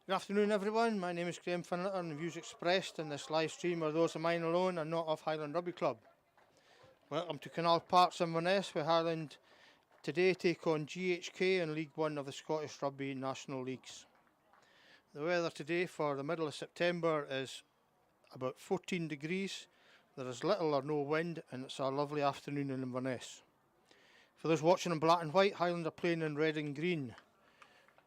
Good afternoon everyone, my name is Graham Finnetter and the views expressed in this live stream are those of mine alone and not of Highland Rugby Club. Welcome to Canal Park, Inverness, where Highland today take on GHK in League One of the Scottish Rugby National Leagues. The weather today for the middle of September is about 14 degrees, there is little or no wind and it's a lovely afternoon in Inverness. For those watching in black and white, Highland are playing in red and green.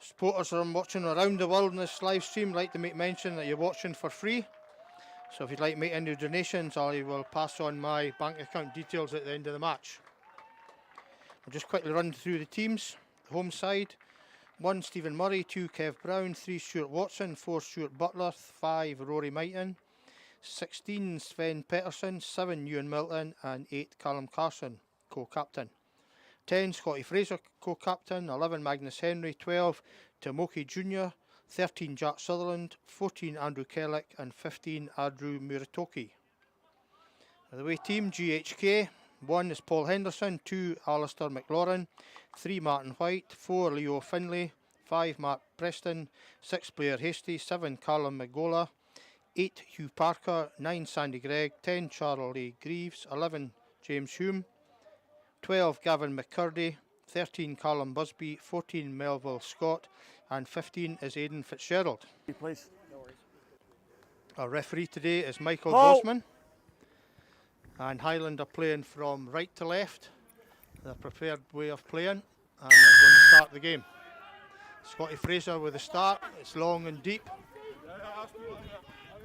Supporters are watching around the world in this live stream like to make mention that you're watching for free. So if you'd like to make any donations, I will pass on my bank account details at the end of the match. I'll just quickly run through the teams. The home side: 1 Stephen Murray, 2 Kev Brown, 3 Stuart Watson, 4 Stuart Butler, 5 Rory Mighton, 16 Sven Pettersson, 7 Ewan Milton and 8 Callum Carson, co-captain. 10 Scotty Fraser, co-captain, 11 Magnus Henry, 12 Tomoki Jr., 13 Jack Sutherland, 14 Andrew Kellick and 15 Andrew Muratoki. The away team: GHK, 1 is Paul Henderson, 2 Alistair McLaurin, 3 Martin White, 4 Leo Finlay, 5 Mark Preston, 6 Blair Hasty, 7 Callum McGola, 8 Hugh Parker, 9 Sandy Gregg, 10 Charlie Greaves, 11 James Hume, 12 Gavin McCurdy, 13 Callum Busby, 14 Melville Scott and 15 is Aidan Fitzgerald. Please. Our referee today is Michael Bosman, and Highland are playing from right to left, their preferred way of playing, and they're going to start the game. Scotty Fraser with the start, it's long and deep.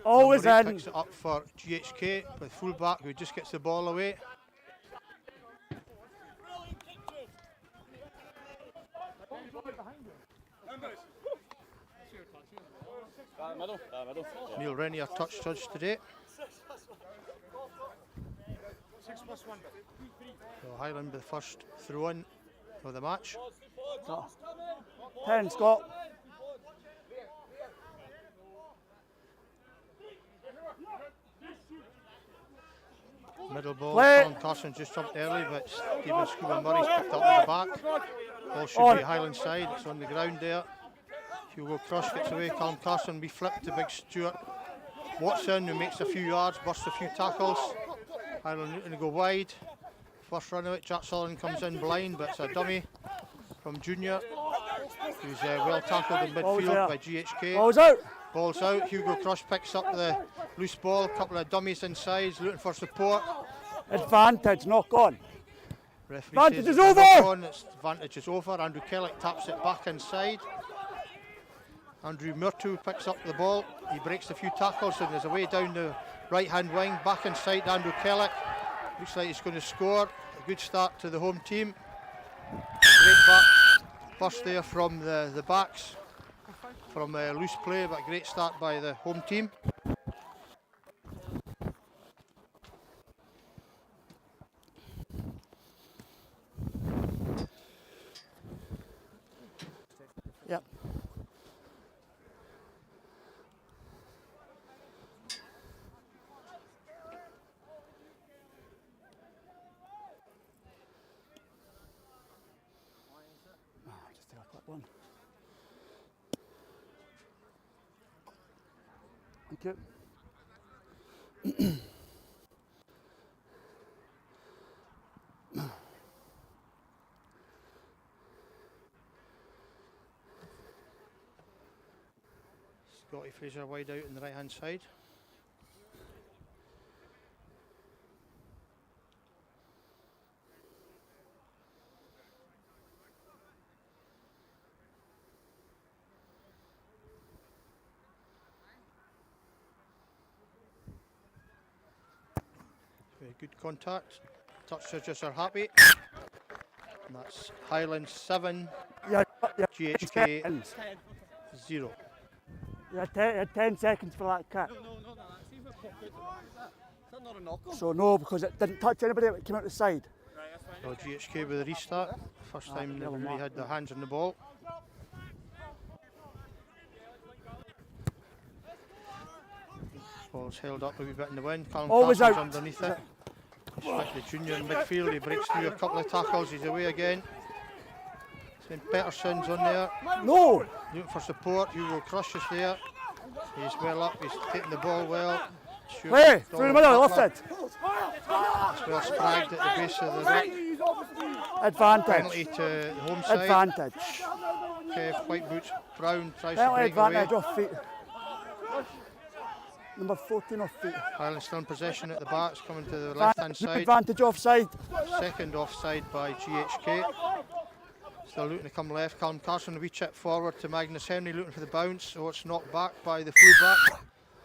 Always in. Picks it up for GHK with fullback who just gets the ball away. Neil Rennie, our touch judge today. So Highland with the first throw-in of the match. 10 Scott. Middle ball, Play. Callum Carson just jumped early, but Stephen Scuba Murray's picked up at the back. Ball should be Highland side, it's on the ground there. Hugo Crush gets away, Callum Carson be flipped to big Stuart Watson, who makes a few yards, busts a few tackles. Highland looking to go wide. First run out, Jack Sutherland comes in blind, but it's a dummy from Junior, who's well tackled in midfield by GHK. Ball's out. Ball's out, Hugo Crush picks up the loose ball, a couple of dummies inside, looking for support. Advantage, knock on. Referee Advantage says is over! Advantage is over. Andrew Kellick taps it back inside. Andrew Murtu picks up the ball. He breaks a few tackles and is away down the right-hand wing. Back inside to Andrew Kellick. Looks like he's going to score. A good start to the home team. Great back burst there from the backs from loose play, but a great start by the home team. Yep. Just take a quick one. Thank you. Scotty Fraser wide out on the right hand side. Very good contact. Touch judges are happy. And that's Highland 7, GHK 0. You had 10 seconds for that kick. No, see if we popped out like that. Is that not a knock on? So no, because it didn't touch anybody, it came out the side. Right, that's fine. So GHK with a restart. First time they've really had their hands on the ball. Ball's held up a wee bit in the wind. Callum Always Carson's out. underneath it. Back to the junior in midfield. He breaks through a couple of tackles. He's away again. St Peterson's on there. No! Looking for support. Hugo Crush is there. He's well up. He's taking the ball well. Play! Through the middle, offside. It's well spragged at the base of the ruck. Advantage. Penalty to the home side. Advantage. Kev, white boots, Brown tries to Penalty break away. advantage off feet. Number 14 off feet. Highland still in possession at the back. It's coming to the left-hand side. Advantage offside. Second offside by GHK. Still looking to come left. Callum Carson, a wee chip forward to Magnus Henry, looking for the bounce. So it's knocked back by the fullback.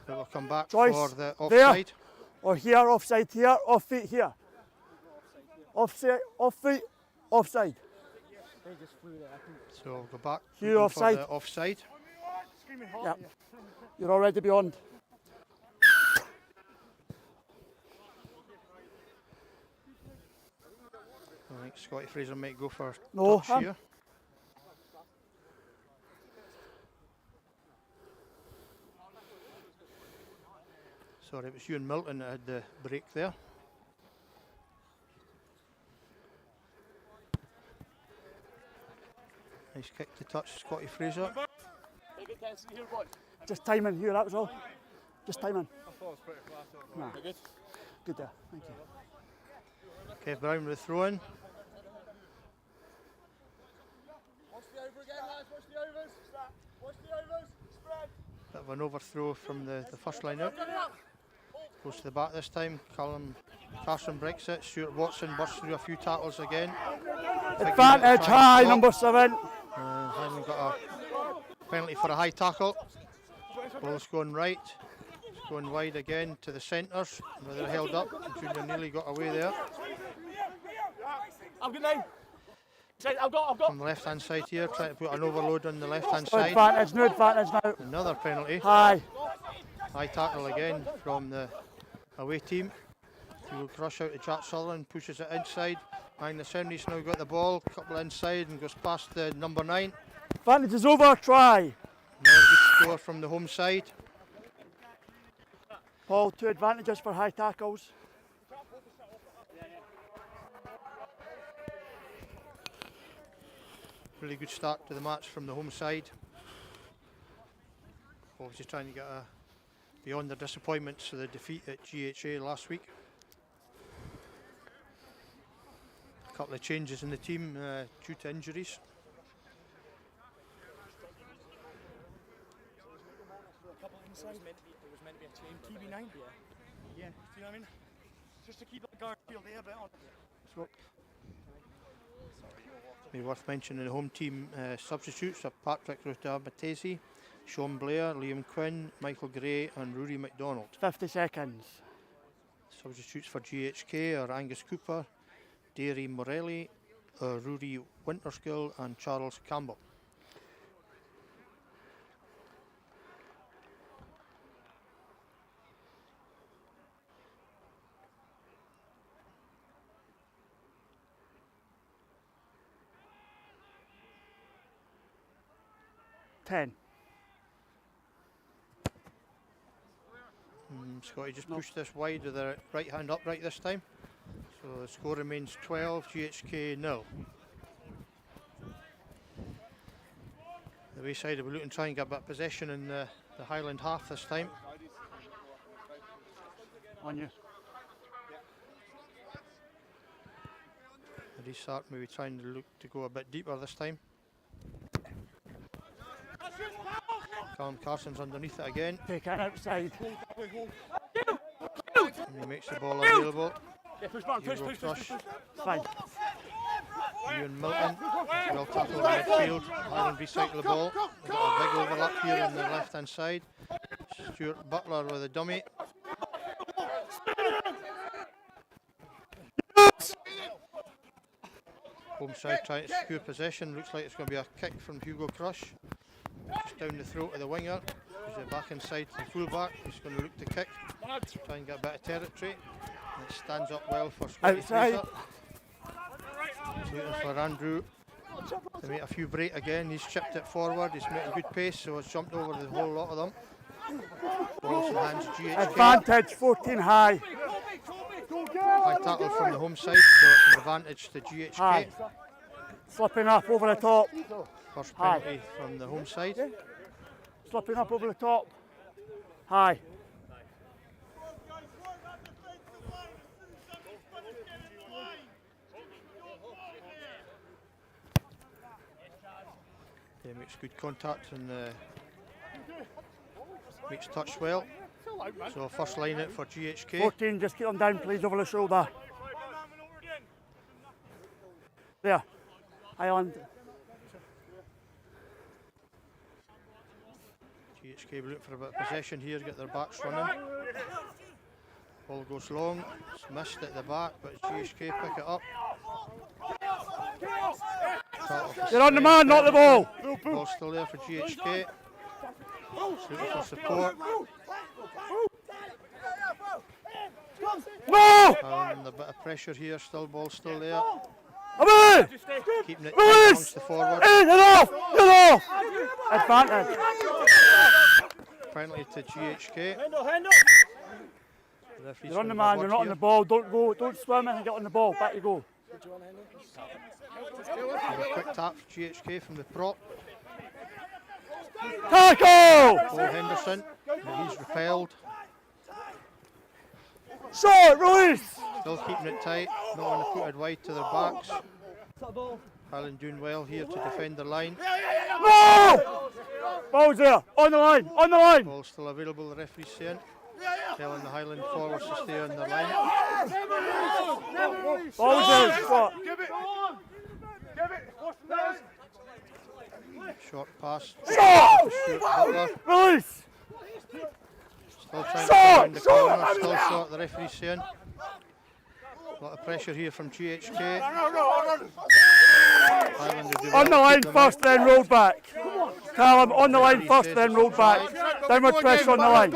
It will come back Choice. for the There. offside. Or here, offside here, off feet here. Offside, off feet, offside. So we'll go back Here, looking offside. for the offside. Yeah. You're already beyond. I think Scotty Fraser might go for No, touch here. Sorry, it was Ewan Milton that had the break there. Nice kick to touch Scotty Fraser. Just timing here, that was all. Just timing. I thought it was pretty class. Nah. Good. Good there, thank you. Kev Brown with the throw in. Watch the over again, lads. Watch the overs. Watch the overs. Spread. Bit of an overthrow from the first line out. Goes to the back this time. Callum Carson breaks it. Stuart Watson bursts through a few tackles again. Advantage high, number 7. Highland got a penalty for a high tackle. Ball's going right. It's going wide again to the centres where they're held up. Junior nearly got away there. I'm good now. I've got. From the left hand side here, trying to put an overload on the left hand side. Advantage, no advantage now. Another penalty. High. High tackle again from the away team. He will crush out to Jack Sutherland, pushes it inside. Magnus Henry's now got the ball, couple inside and goes past the number 9. Advantage is over, try. Another good score from the home side. Paul, 2 advantages for high tackles. Really good start to the match from the home side. Obviously trying to get beyond their disappointments of the defeat at GHK last week. A couple of changes in the team due to injuries. It was meant to be a change. TB9? Yeah. See what I mean? Just to keep that guard field there a bit on. Maybe worth mentioning the home team substitutes are Patrick Rutabatesi, Sean Blair, Liam Quinn, Michael Gray and Rory McDonald. 50 seconds. Substitutes for GHK are Angus Cooper, Derry Morelli, Rory Winterskill and Charles Campbell. Scotty just pushed this wide with the right hand upright this time. So the score remains 12, GHK 0. The way side will be looking to try and get a bit of possession in the Highland half this time. On you. The restart maybe trying to look to go a bit deeper this time. Callum Carson's underneath it again. Take it outside. And he makes the ball available. Yeah, push back, push. Fine. Ewan Milton, well tackled in midfield. Highland recycle the ball. We've got a big overlap here on the left hand side. Stuart Butler with a dummy. Home side trying to secure possession. Looks like it's going to be a kick from Hugo Crush. Just down the throat of the winger. Puts it back inside to the fullback. He's going to look to kick. Try and get a bit of territory. And it stands up well for Scotty Fraser. He's looking for Andrew to make a few break again. He's chipped it forward. He's making good pace, so it's jumped over the whole lot of them. Balls in hands GHK. Advantage, 14 high. High tackle from the home side, so it's an advantage to GHK. High. Slipping up over the top. First High. penalty from the home side. Slipping up over the top. High. He makes good contact and makes touch well. So first line out for GHK. 14, just keep them down, please, over the shoulder. There. Highland. GHK will look for a bit of possession here, get their backs running. Ball goes long, it's missed at the back, but GHK pick it up. You're on the man, not the ball. Ball still there for GHK. Looking for support. No! And a bit of pressure here, ball still there. Away! Keeping it Release! amongst the forward. Hey, get off! Get off! Advantage. Penalty to GHK. You're on the man, you're not on the ball. Don't go, don't swim in and get on the ball. Back you go. And a quick tap for GHK from the prop. Tackle! Paul Henderson, but he's repelled. Shot, release! Still keeping it tight, not want to put it wide to their backs. Highland doing well here to defend the line. No! Ball's there, on the line, on the line! Ball still available, the referee's saying. Telling the Highland forwards to stay on the line. Ball's there, shot. Short pass. Shot! Stuart Butler. Release! Still trying to find the corner, still shot, the referee's saying. A lot of pressure here from GHK. Highland will do well On the to line keep them first, out. then roll back. Callum, on the line first, then roll back. Downward pressure on the line.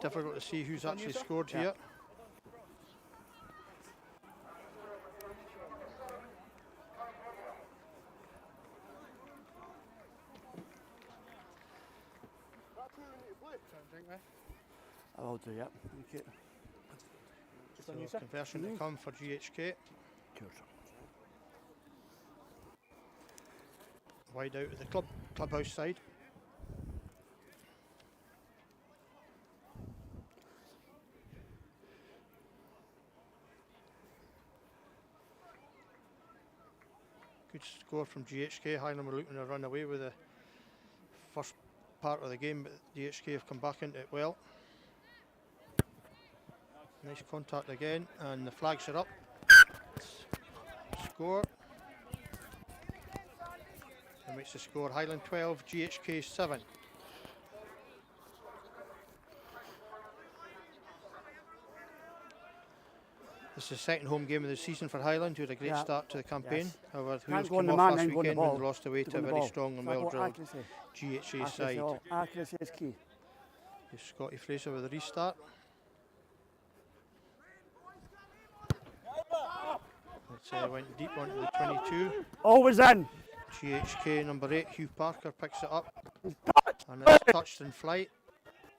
Difficult to see who's actually scored here. I will do, yep. Okay. So conversion to come for GHK. Wide out of the clubhouse side. Good score from GHK. Highland were looking to run away with the first part of the game, but GHK have come back into it well. Nice contact again, and the flags are up. Score. That makes the score Highland 12, GHK 7. This is the second home game of the season for Highland, who had a great start to the campaign. Yes. However, Can't wheels go on came the off man, last then go on the weekend when ball. they lost away to a very strong and well-drilled GHA side. Accuracy is key. Here's Scotty Fraser with a restart. It went deep onto the 22. Always in. GHK number 8, Hugh Parker picks it up. And it's touched in flight.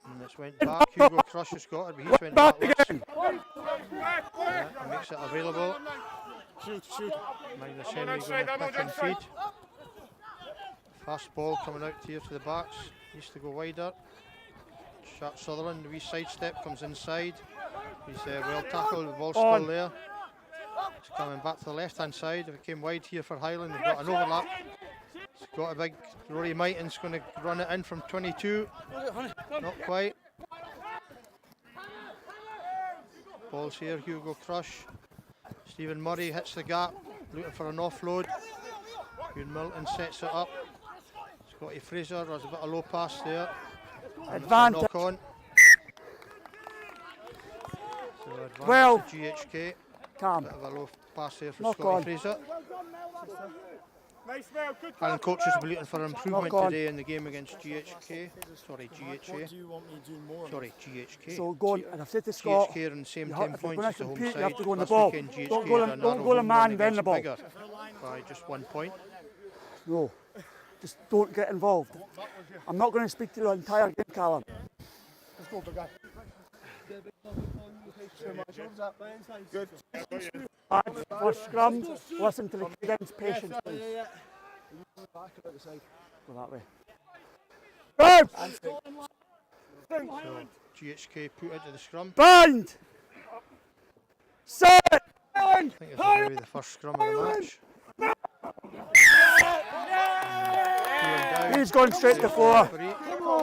And it's went back. Hugo Crush has got it, but he's went backwards. Yeah, and makes it available. Magnus Henry going to pick and feed. Fast ball coming out here to the backs. Needs to go wider. Sharp Sutherland, the wee side step, comes inside. He's well tackled, the ball's still there. It's coming back to the left hand side. If it came wide here for Highland, they've got an overlap. It's got a big Rory Mighton's going to run it in from 22. Not quite. Ball's here, Hugo Crush. Stephen Murray hits the gap, looking for an offload. Hugh Milton sets it up. Scotty Fraser, there's a bit of low pass there. Advantage. Knock on. So advantage 12. to GHK. Calm. Bit of a low pass there for Knock Scotty on. Fraser. Highland coaches will be looking for improvement today in the game against GHK. Sorry, GHA. Sorry, GHK. So go on, and I've said to Scott, GHK are in the same you 10 if you're points going as to the home compete, side. you have to go on the Last ball. weekend, GHK Don't go had a to narrow the home man, win then the against ball. Biggar by just 1 point. No, just don't get involved. I'm not going to speak to the entire game, Callum. Let's go, big guy. Good. Lads, first scrum, listen to the cadence, patience, please. Go that way. Go! So GHK put into the scrum. Bind! Set! I think this is maybe the first scrum of the match. He's going straight to floor.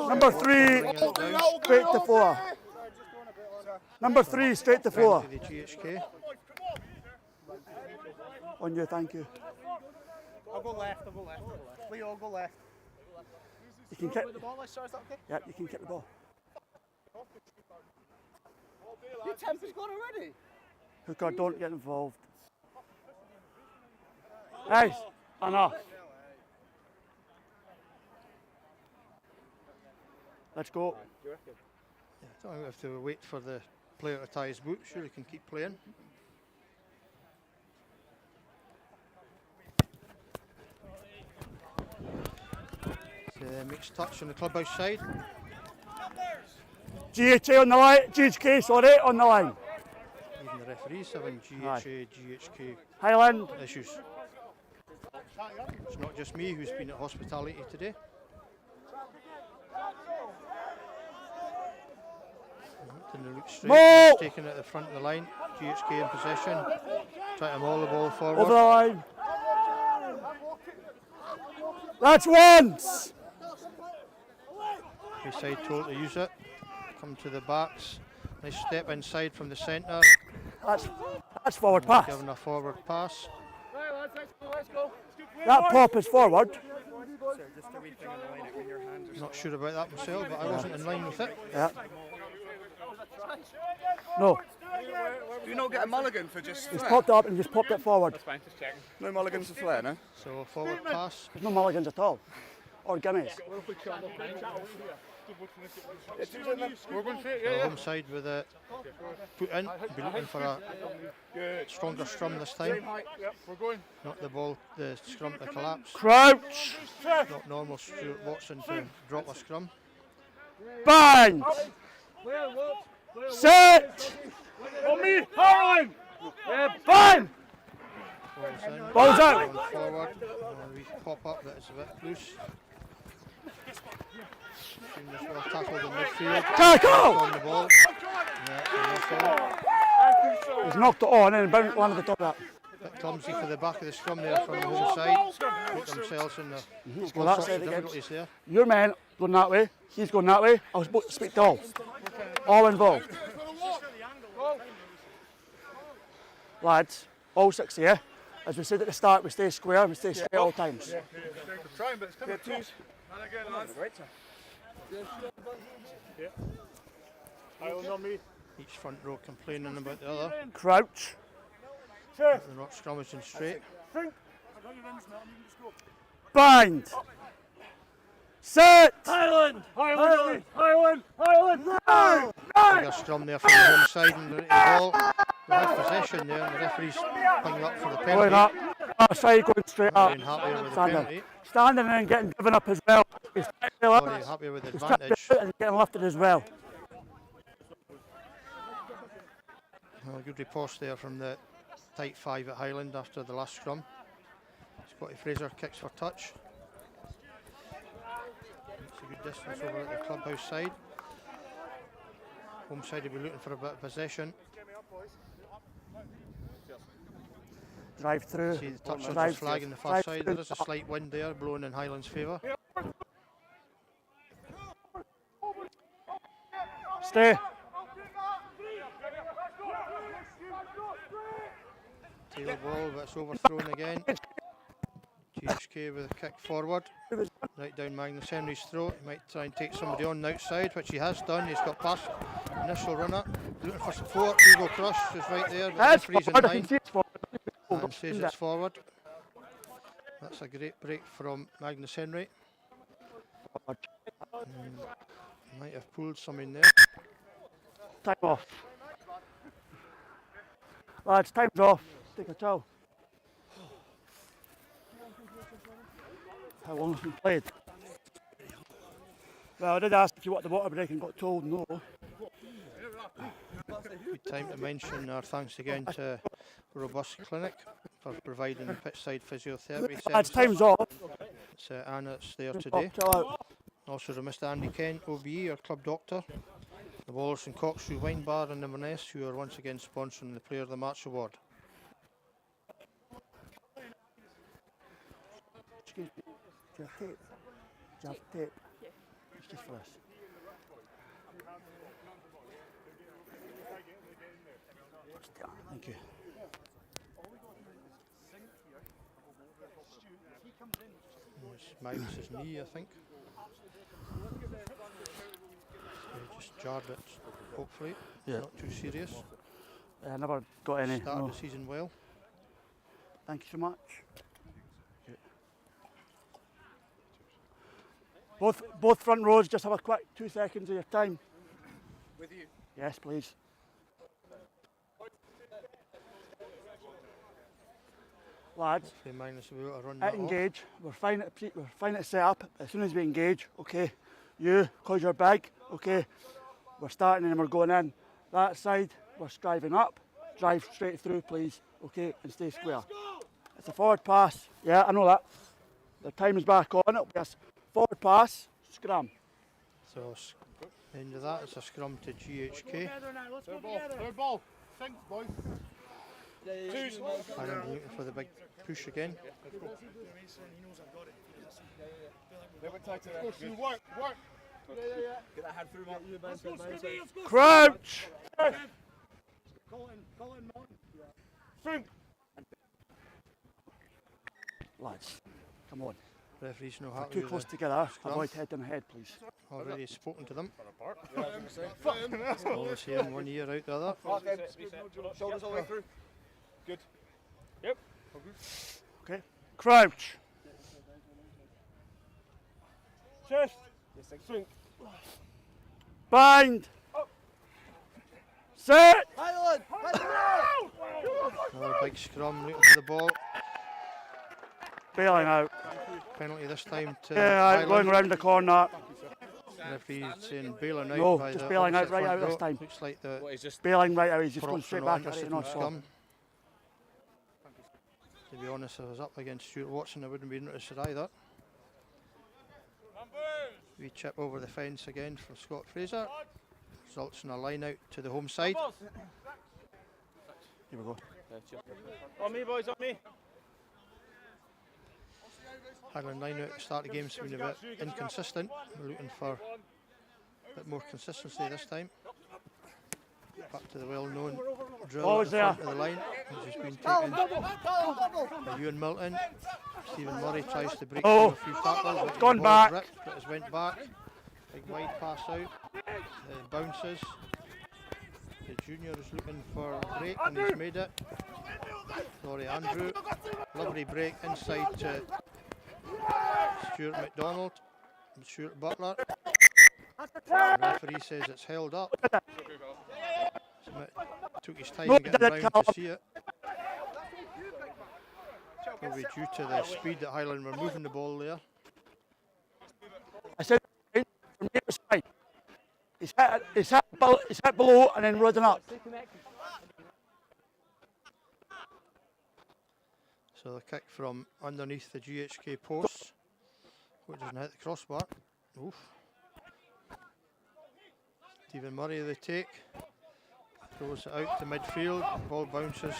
Number 3, straight to floor. Number 3, straight to floor. The GHK. On you, thank you. I'll go left. Leo, I'll go left. You can kick The ball, sir, is that okay? Yep, you can kick the ball. Your temp has gone already? Hooker, don't get involved. Nice, enough. Let's go. Yeah, I don't have to wait for the player to tie his boot. Sure, he can keep playing. Mixed touch on the clubhouse side. GHK on the line. GHK, sorry, on the line. Even the referees having GHK Highland. issues. It's not just me who's been at hospitality today. Didn't look straight. He's taken it at the front of the line. GHK in possession. Try to maul the ball forward. Over the line. That's once. Side told to use it. Come to the backs. Nice step inside from the centre. That's forward pass. Giving a forward pass. That pop is forward. Not sure about that myself, but I wasn't in line with it. Yeah. No. Do you not get a mulligan for just He's flair? popped up and just popped it forward. No mulligans for flair, no? So forward pass. There's no mulligans at all. Or gimmies. Home side with it put in. Be looking for a stronger scrum this time. Not the ball, the scrum to collapse. Crouch. Not normal Stuart Watson to drop a scrum. Bind. Set. On me, Highland. Bind. Ball's out. Going forward. We pop up that is a bit loose. Team as well tackled in midfield. Tackle! On the ball. Yeah, He's knocked it on and landed the top of that. bit clumsy for the back of the scrum there from the home side. Put themselves in the Go all that sorts side of again. difficulties there. Your man going that way. He's going that way. I'll speak to all. All involved. Lads, all 6 here. As we said at the start, we stay square, we stay straight at all times. Trying, but it's coming. Twos. Each front row complaining about the other. Crouch. They're not scrummaging straight. Bind. Set. Highland! Bigger scrum there from the home side and the ball. They have possession there and the referee's picking up for the Going penalty. up. That side going straight up. Very happy with the Standing. penalty. Standing and getting given up as well. He's Very happy with the advantage. and getting lifted as well. Well, good riposte there from the tight 5 at Highland after the last scrum. Scotty Fraser kicks for touch. It's a good distance over at the clubhouse side. Home side will be looking for a bit of possession. Drive through. See the touch on Drive the flag in the far drive side. through. There is a slight wind there blowing in Highland's favour. Stay. Tail ball, but it's overthrown again. GHK with a kick forward. Right down Magnus Henry's throat. He might try and take somebody on the outside, which he has done. He's got past initial runner. Looking for support. Hugo Crush is right there. But the That's referee's in forward. line. And Forward. says it's forward. That's a great break from Magnus Henry. Might have pulled some in there. Time off. Lads, time's off. Take a towel. How long has been played? Well, I did ask if you wanted the water break and got told no. Good time to mention our thanks again to Robust Clinic for providing the pitchside physiotherapy Lads, services. time's off. It's Anna that's there today. Chill out. Also to Mr Andy Kent, OBE, our club doctor. The Wallace and Coxshoe Wine Bar in Inverness, who are once again sponsoring the Player of the Match award. Excuse me. Do you have tape? Do you have tape? It's just for this. Thank you. It's Magnus's knee, I think. So just jarred it, hopefully. Yeah. Not too serious. I never got any. Started No. the season well. Thank you so much. Both front rows, just have a quick 2 seconds of your time. With you. Yes, please. Lads, Hopefully Magnus will be able to run that off. engage. We're fine at set up. As soon as we engage, okay. You, cause you're big, okay. We're starting and we're going in. That side, we're striving up. Drive straight through, please, okay, and stay square. It's a forward pass. Yeah, I know that. The time is back on. It'll be a forward pass, scrum. So end of that, it's a scrum to GHK. Third ball. Think, boys. Highland looking for the big push again. Work. Get that hand through, Mark. Crouch! Lads, come on. Referee's no We're happy too with close the together. scrum. Avoid head on head, please. Already spoken to them. Always here 1 year out the other. Shoulders all the way through. Good. Okay. Crouch. Chest. Swing. Bind. Set. Another big scrum looking for the ball. Bailing out. Penalty this time to Yeah, going Highland. round the corner. Referee saying bailing out No, by just the bailing out opposite right front out this row. time. Looks like the Bailing right out. He's just going props are straight not back at it. interested No, in the so. scrum. To be honest, if I was up against Stuart Watson, I wouldn't be interested either. We chip over the fence again from Scott Fraser. Results in a line out to the home side. Here we go. On me, boys, on me. Highland line out at the start of the game's been a bit inconsistent. We're looking for a bit more consistency this time. Back to the well-known drill Always at the front of the line, which has been taken by Ewan Milton. Stephen Murray tries to break through a few tackles, but Gone the ball back. ripped, but has went back. Big wide pass out. Bounces. The junior is looking for a break and he's made it. Sorry, Andrew. Lovely break inside to Stuart McDonald and Stuart Butler. The referee says it's held up. Took his time to get round to see it. Probably due to the speed that Highland were moving the ball there. I said from the other side. He's hit below and then running up. So the kick from underneath the GHK posts, which doesn't hit the crossbar. Oof. Stephen Murray the take, throws it out to midfield, ball bounces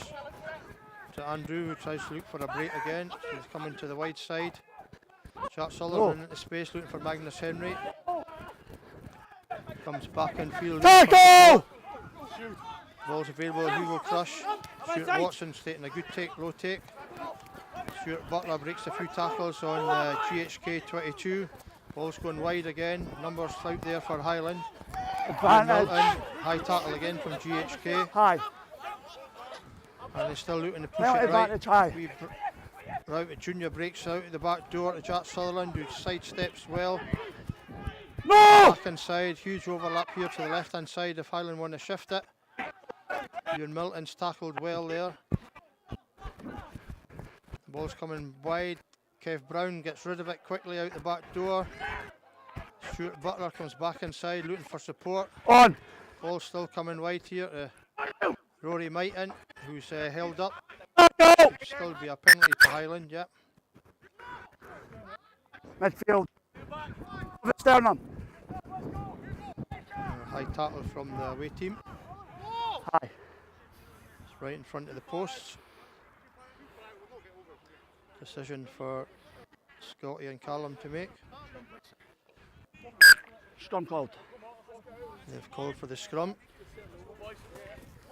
to Andrew who tries to look for a break again, so he's coming to the wide side. Jack Sullivan into space looking for Magnus Henry. Comes back in field. Tackle! Ball's available, Hugo Crush. Stuart Watson's taking a good take, low take. Stuart Butler breaks a few tackles on GHK 22. Ball's going wide again. Numbers out there for Highland. Advantage. Milton, high tackle again from GHK. High. And they're still looking to push Penalty it right. advantage high. Right, Junior breaks out at the back door to Jack Sutherland, who sidesteps well. No! Back inside, huge overlap here to the left hand side if Highland want to shift it. Ewan Milton's tackled well there. The ball's coming wide. Kev Brown gets rid of it quickly out the back door. Stuart Butler comes back inside looking for support. On. Ball still coming wide here to Rory Mighton, who's held up. Still be a penalty to Highland, yeah. Midfield. Sternum. High tackle from the away team. High. It's right in front of the posts. Decision for Scotty and Callum to make. Scrum called. They've called for the scrum,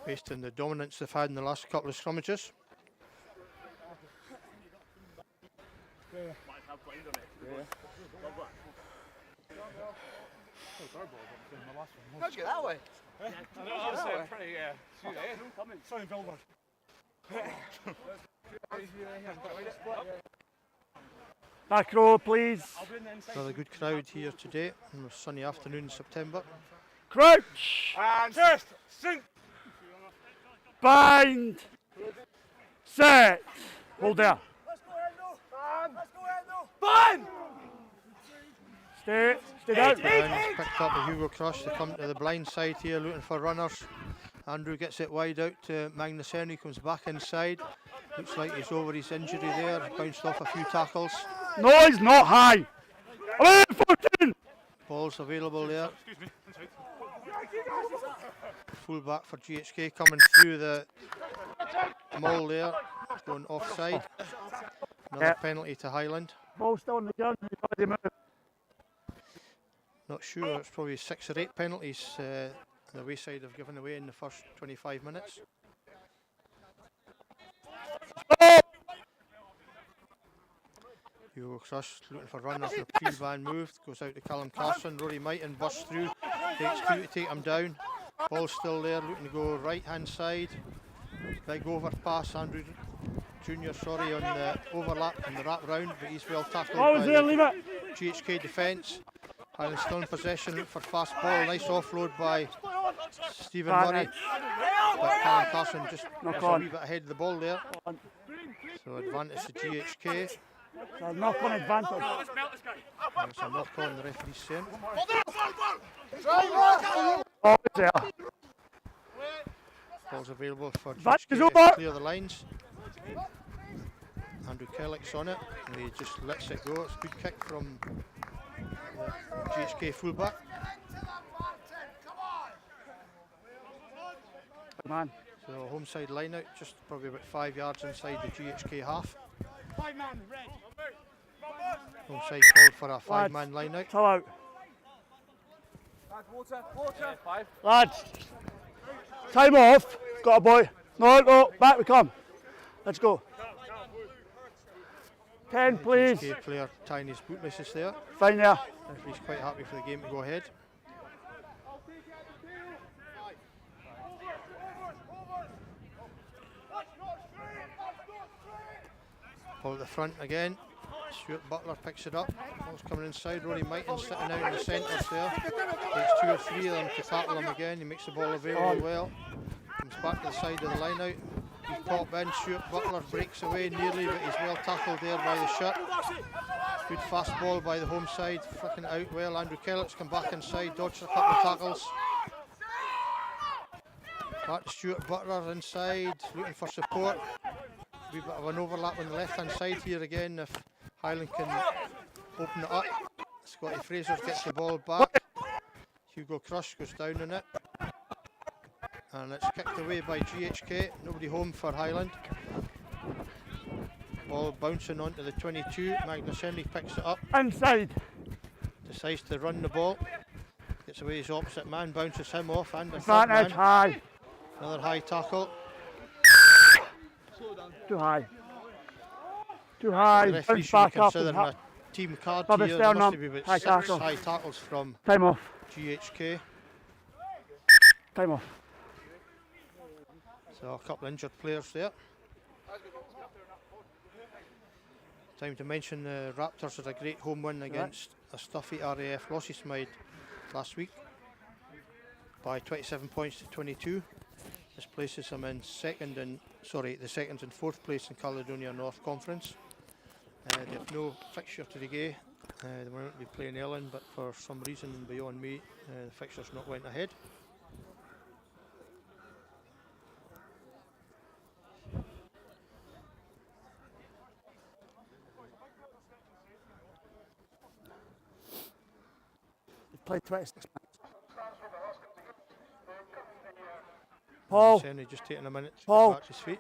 based on the dominance they've had in the last couple of scrummages. How'd you get that way? Back row, please. Another good crowd here today on a sunny afternoon in September. Crouch. And first, sink. Bind. Set. Hold there. Fun! Stay down. And it's picked up by Hugo Crush. They come to the blind side here looking for runners. Andrew gets it wide out to Magnus Henry, comes back inside. Looks like he's over his injury there. Bounced off a few tackles. No, he's not high. 14. Ball's available there. Full back for GHK coming through the mall there. Going offside. Another penalty to Highland. Ball still on the ground. Not sure, it's probably 6 or 8 penalties the away side have given away in the first 25 minutes. Hugo Crush looking for runners, the field band moved, goes out to Callum Carson, Rory Mighton busts through, takes 2 to take him down. Ball's still there, looking to go right hand side. Big overpass, Andrew Junior, sorry, on the overlap and the wrap round, but he's well tackled by the GHK defence. Highland still in possession, look for fast ball, nice offload by Stephen Murray. But Callum Carson just a wee bit ahead of the ball there. So advantage to GHK. So knock on advantage. There's a knock on, the referee's saying. Oh, there. Ball's available for Advantage GHK over. to clear the lines. Andrew Kellick's on it, and he just lets it go. It's a good kick from the GHK fullback. Man. So home side line out, just probably about 5 yards inside the GHK half. 5-man, red. Home side called for a 5-man line out. Tell out. Water. 5. Lads. Time off. Got a boy. No, back we come. Let's go. 10, please. GHK player tying his bootlaces there. Fine there. Referee's quite happy for the game to go ahead. Ball at the front again. Stuart Butler picks it up. Ball's coming inside. Rory Mighton sitting out in the centres there. Takes 2 or 3 of them to tackle him again. He makes the ball available well. Comes back to the side of the line out. He's top in. Stuart Butler breaks away nearly, but he's well tackled there by the shut. Good fast ball by the home side. Flicking it out well. Andrew Kellett's come back inside. Dodged a couple of tackles. Back to Stuart Butler inside. Looking for support. Wee bit of an overlap on the left hand side here again if Highland can open it up. Scotty Fraser gets the ball back. Hugo Crush goes down on it. And it's kicked away by GHK. Nobody home for Highland. Ball bouncing onto the 22. Magnus Henry picks it up. Inside. Decides to run the ball. Gets away his opposite man, bounces him off and a third Advantage man. high. Another high tackle. Too high. Too high. The referee Bounce should be back up. considering a team card Rubber here. There must sternum, be about high 6 tackle. high tackles from Time off. GHK. Time off. So a couple injured players there. Time to mention the Raptors had a great home win against a stuffy RAF Lossiesmide last week by 27 points to 22. This places them in the second and fourth place in Caledonia North Conference. They have no fixture today. They were meant to be playing Ellen, but for some reason beyond me, the fixture's not went ahead. play 26 minutes. Paul. Henry just taking a minute to Paul. get back to his feet.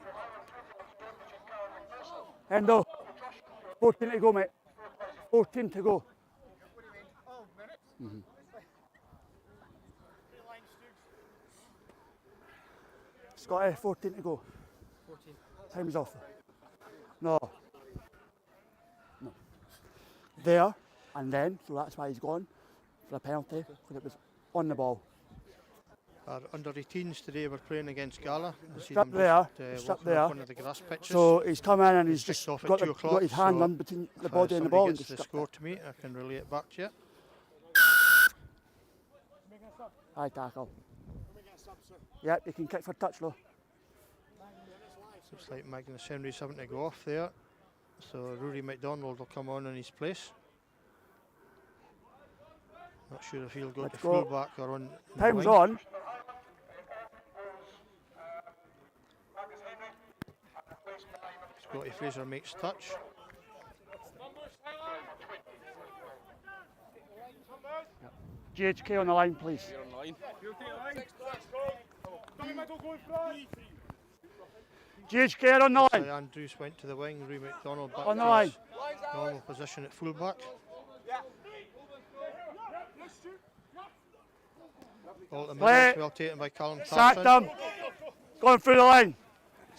Endo. 14 to go, mate. 14 to go. Mm-hmm. Scotty, 14 to go. 14. Time's off. No. There and then, so that's why he's gone for a penalty, because it was on the ball. Our under-18s today were playing against Gala. Stuck there, stuck there. One of the grass pitches. So he's come in and he's just off at got, 2 o'clock, got his hand so on between the body and the ball and gets just the stuck score to me, I can relay it back to you. High tackle. Yep, you can kick for touch though. Looks like Magnus Henry's having to go off there. So Rory McDonald will come on in his place. Not sure if he'll go Let's to go. full back or on. Time's on. Scotty Fraser makes touch. GHK on the line, please. GHK on the line. Andrews went to the wing, Rory McDonald back On the to line. his normal position at full back. Ball to Play. well taken by Callum Sacked Carson. him. Going through the line.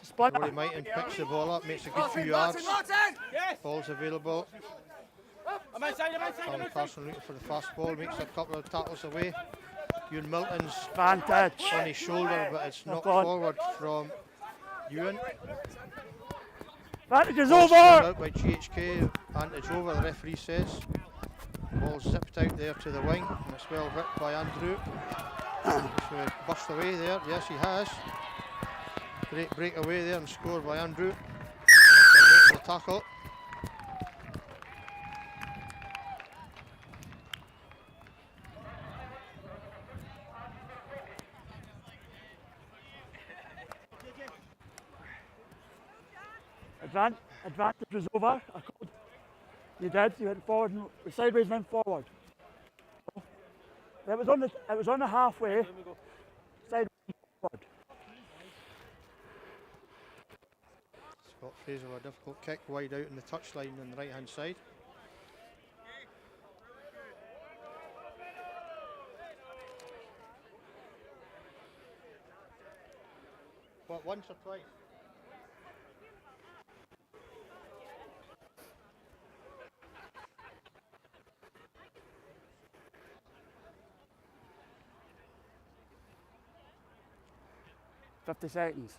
Split. Rory Mighton picks the ball up, makes a good few yards. Ball's available. Callum Carson looking for the fast ball, makes a couple of tackles away. Ewan Milton's Vantage. on his shoulder, but it's knocked gone. forward from Ewan. Vantage is Ball's over. thrown out by GHK, advantage over, the referee says. Ball zipped out there to the wing, and it's well ripped by Andrew. So he burst away there, yes he has. Great breakaway there and score by Andrew. Making the tackle. Advantage was over. I called. You did. You went forward and sideways and then forward. It was on the halfway. Sideways and forward. Scott Fraser with a difficult kick wide out in the touchline on the right hand side. What, once or twice? $50 seconds.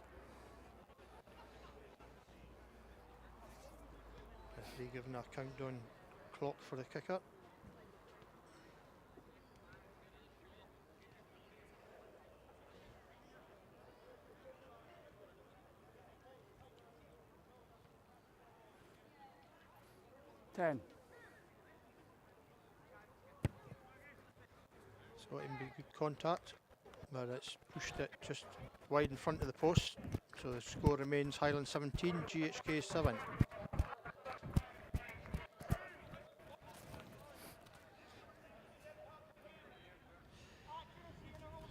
Referee giving a countdown clock for the kicker. Ten. So it can be good contact, but it's pushed it just wide in front of the post. So the score remains Highland 17, GHK 7.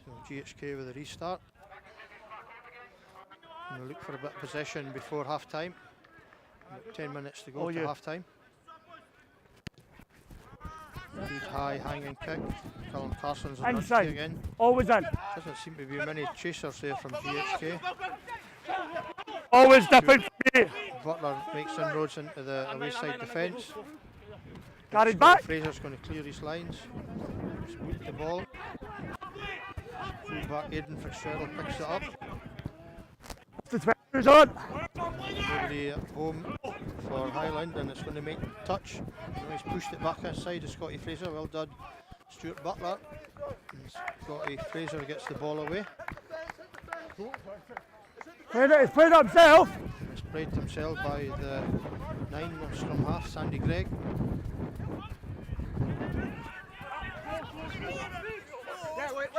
So GHK with a restart. And we'll look for a bit of possession before half time. 10 minutes to go to half time. Good high hanging kick. Callum Carson's on Inside. again. Always in. Doesn't seem to be many chasers there from GHK. Always different for me. Butler makes inroads into the away side defence. Carried back. Fraser's going to clear his lines. Sweep the ball. Full back Aidan Fitzgerald picks it up. The 20's on. Nobody at home for Highland, and it's going to make touch. He's pushed it back inside to Scotty Fraser. Well done, Stuart Butler. And Scotty Fraser gets the ball away. He's played it himself. It's played himself by the 9 of scrum half, Sandy Gregg.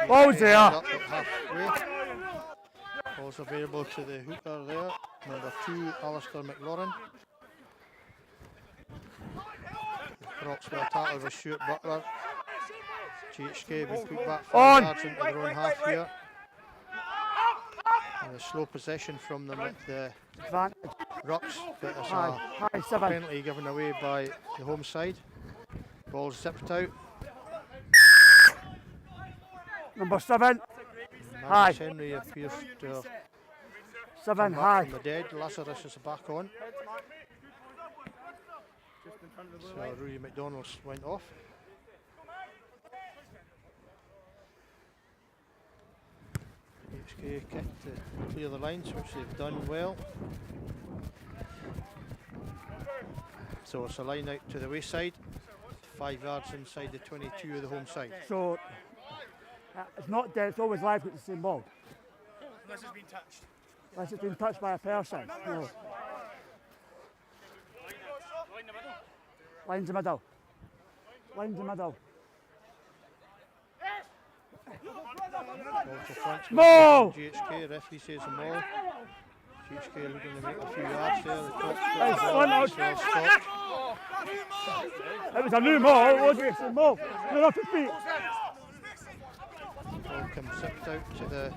Ball's there. Up at halfway. Ball's available to the hooker there, number 2, Alistair McLaurin. Rocks well tackled by Stuart Butler. GHK been put back 5 On. yards into their own half here. And a slow possession from them at the Advantage. rucks, but there's High. a High 7. penalty given away by the home side. Ball zipped out. Number 7. Magnus High. Henry appears to have 7 come back high. from the dead. Lazarus is back on. So Rui McDonald's went off. HK kick to clear the lines, which they've done well. So it's a line out to the wayside, 5 yards inside the 22 of the home side. So it's not dead, it's always live with the same ball. Unless it's been touched. Unless it's been touched by a person. No. Line's the middle. Line's the middle. Ball to front, No! GHK, referee says a maul. GHK looking to make a few yards there. The clock's It's got one the out. ball stopped. It was a new maul, it wasn't a same maul. You're off your feet. Ball comes zipped out to the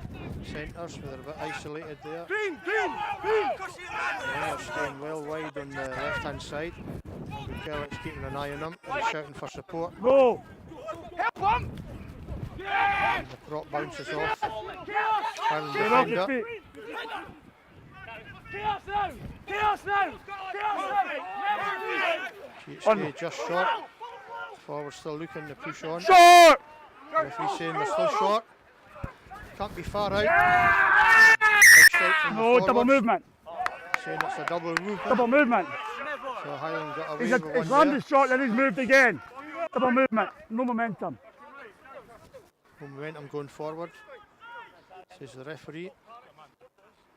centres, where they're a bit isolated there. Green! They're staying well wide on the left hand side. Kellett's keeping an eye on them and shouting for support. Go! And the prop bounces off. Highland You're off defender. your feet. GHK just short. Forward still looking to push on. Short! Referee saying they're still short. Can't be far out. Big strike from the No, double forwards, movement. saying it's a double movement. Double movement. So Highland got away He's with one his landed there. short, then he's moved again. Double movement. No momentum. Momentum going forward, says the referee.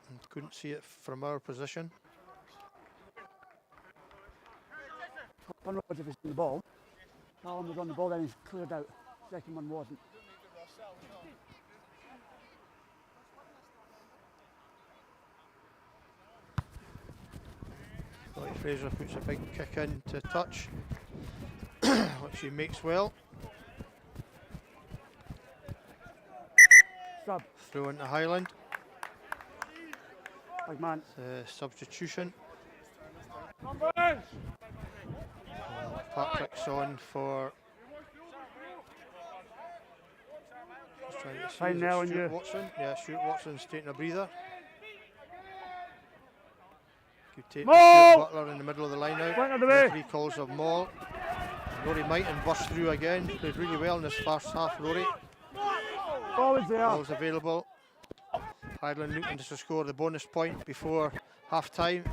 And couldn't see it from our position. I don't know if he's seen the ball. Callum was on the ball, then he's cleared out. Second one wasn't. Scotty Fraser puts a big kick in to touch, which he makes well. Sub. Throw into Highland. Big man. Substitution. Patrick's on for. Just trying to see, Fine is it now on Stuart you. Watson? Yeah, Stuart Watson's taking a breather. Good take Maul! by Stuart Butler in the middle of the line out. Point of the way. Three calls of maul. Rory Mighton burst through again. Played really well in this first half, Rory. Ball is there. Ball's available. Highland looking to score the bonus point before half time.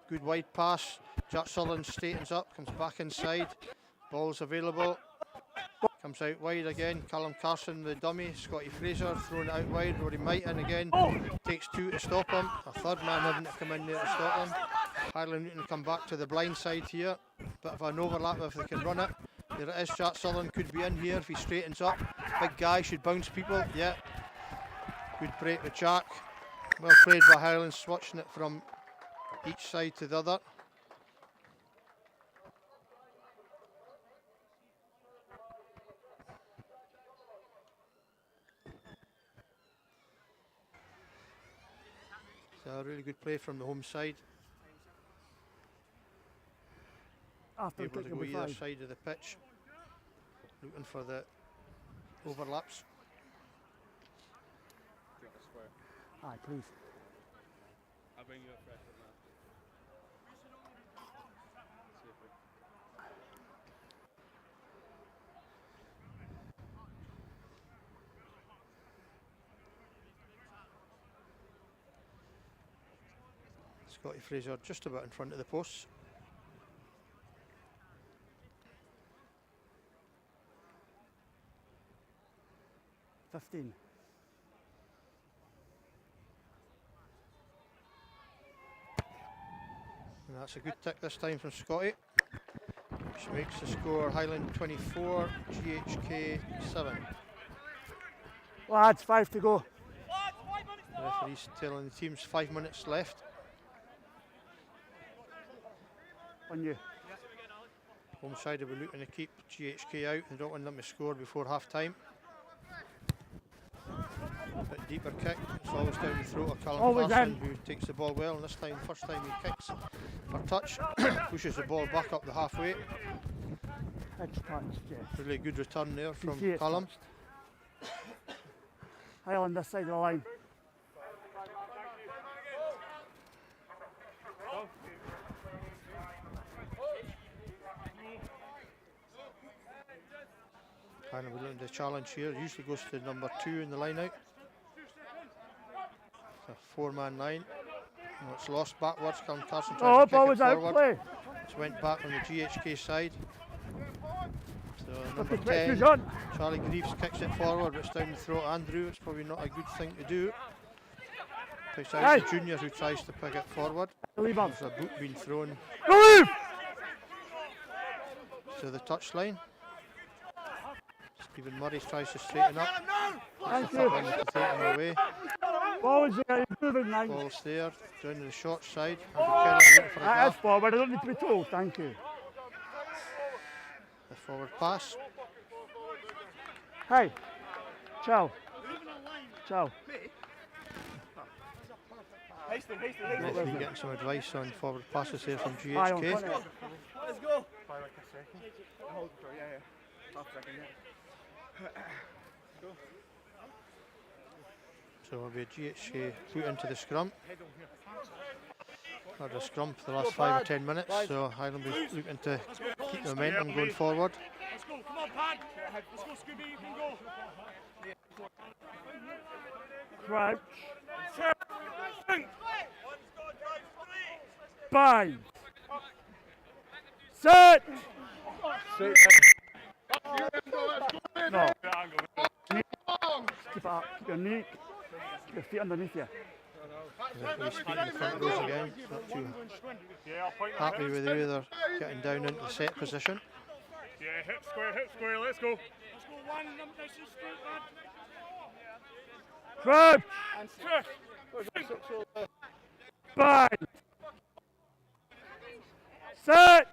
Good wide pass. Jack Sutherland straightens up, comes back inside. Ball's available. Comes out wide again. Callum Carson, the dummy. Scotty Fraser throwing it out wide. Rory Mighton again. Takes 2 to stop him. A third man having to come in there to stop him. Highland looking to come back to the blind side here. Bit of an overlap if they can run it. There it is. Jack Sutherland could be in here if he straightens up. Big guy, should bounce people. Yeah. Good break with Jack. Well played by Highland, switching it from each side to the other. So a really good play from the home side. After Able to kicking go with either 5. side of the pitch. Looking for the overlaps. Aye, please. I'll bring you a fresh one now. Scotty Fraser just about in front of the posts. $15. And that's a good tick this time from Scotty, which makes the score Highland 24, GHK 7. Lads, 5 to go. The referee's telling the teams 5 minutes left. On you. Home side will be looking to keep GHK out. They don't want them to score before half time. Bit deeper kick. It's always down the throat of Callum Carson, who takes the ball well. And this time, first time he kicks for touch, pushes the ball back up the halfway. Really good return there from Callum. Highland this side of the line. Highland will look to challenge here. Usually goes to number 2 in the line out. It's a 4-man line. No, it's lost backwards. Callum Carson trying to kick it forward. It's went back on the GHK side. So number 10, Charlie Greaves kicks it forward, but it's down the throat of Andrew. It's probably not a good thing to do. It's out the junior who tries to pick it forward. There's a boot being thrown to the touchline. Stephen Murray tries to straighten up. Thank you. Away. Ball's there, he's moving now. Ball's there, down to the short side. That is forward, I don't need to be told, thank you. The forward pass. Hey, chill. Chill. Maybe getting some advice on forward passes here from GHK. Let's go. By like a second. Hold for, yeah. Half second, yeah. So it'll be a GHK put into the scrum. Had a scrum for the last 5 or 10 minutes, so Highland will be looking to keep the momentum going forward. Let's go, come on, Pad. Let's go, Scooby, you can go. Crouch. Bind. Set. No. Keep it up. Keep your knee. Keep your feet underneath you. He's feet in the front rows again. Not too happy with the way they're getting down into the set position. Yeah, hip square, let's go. Let's go, one, nice and straight, man. Crouch. Bind. Set.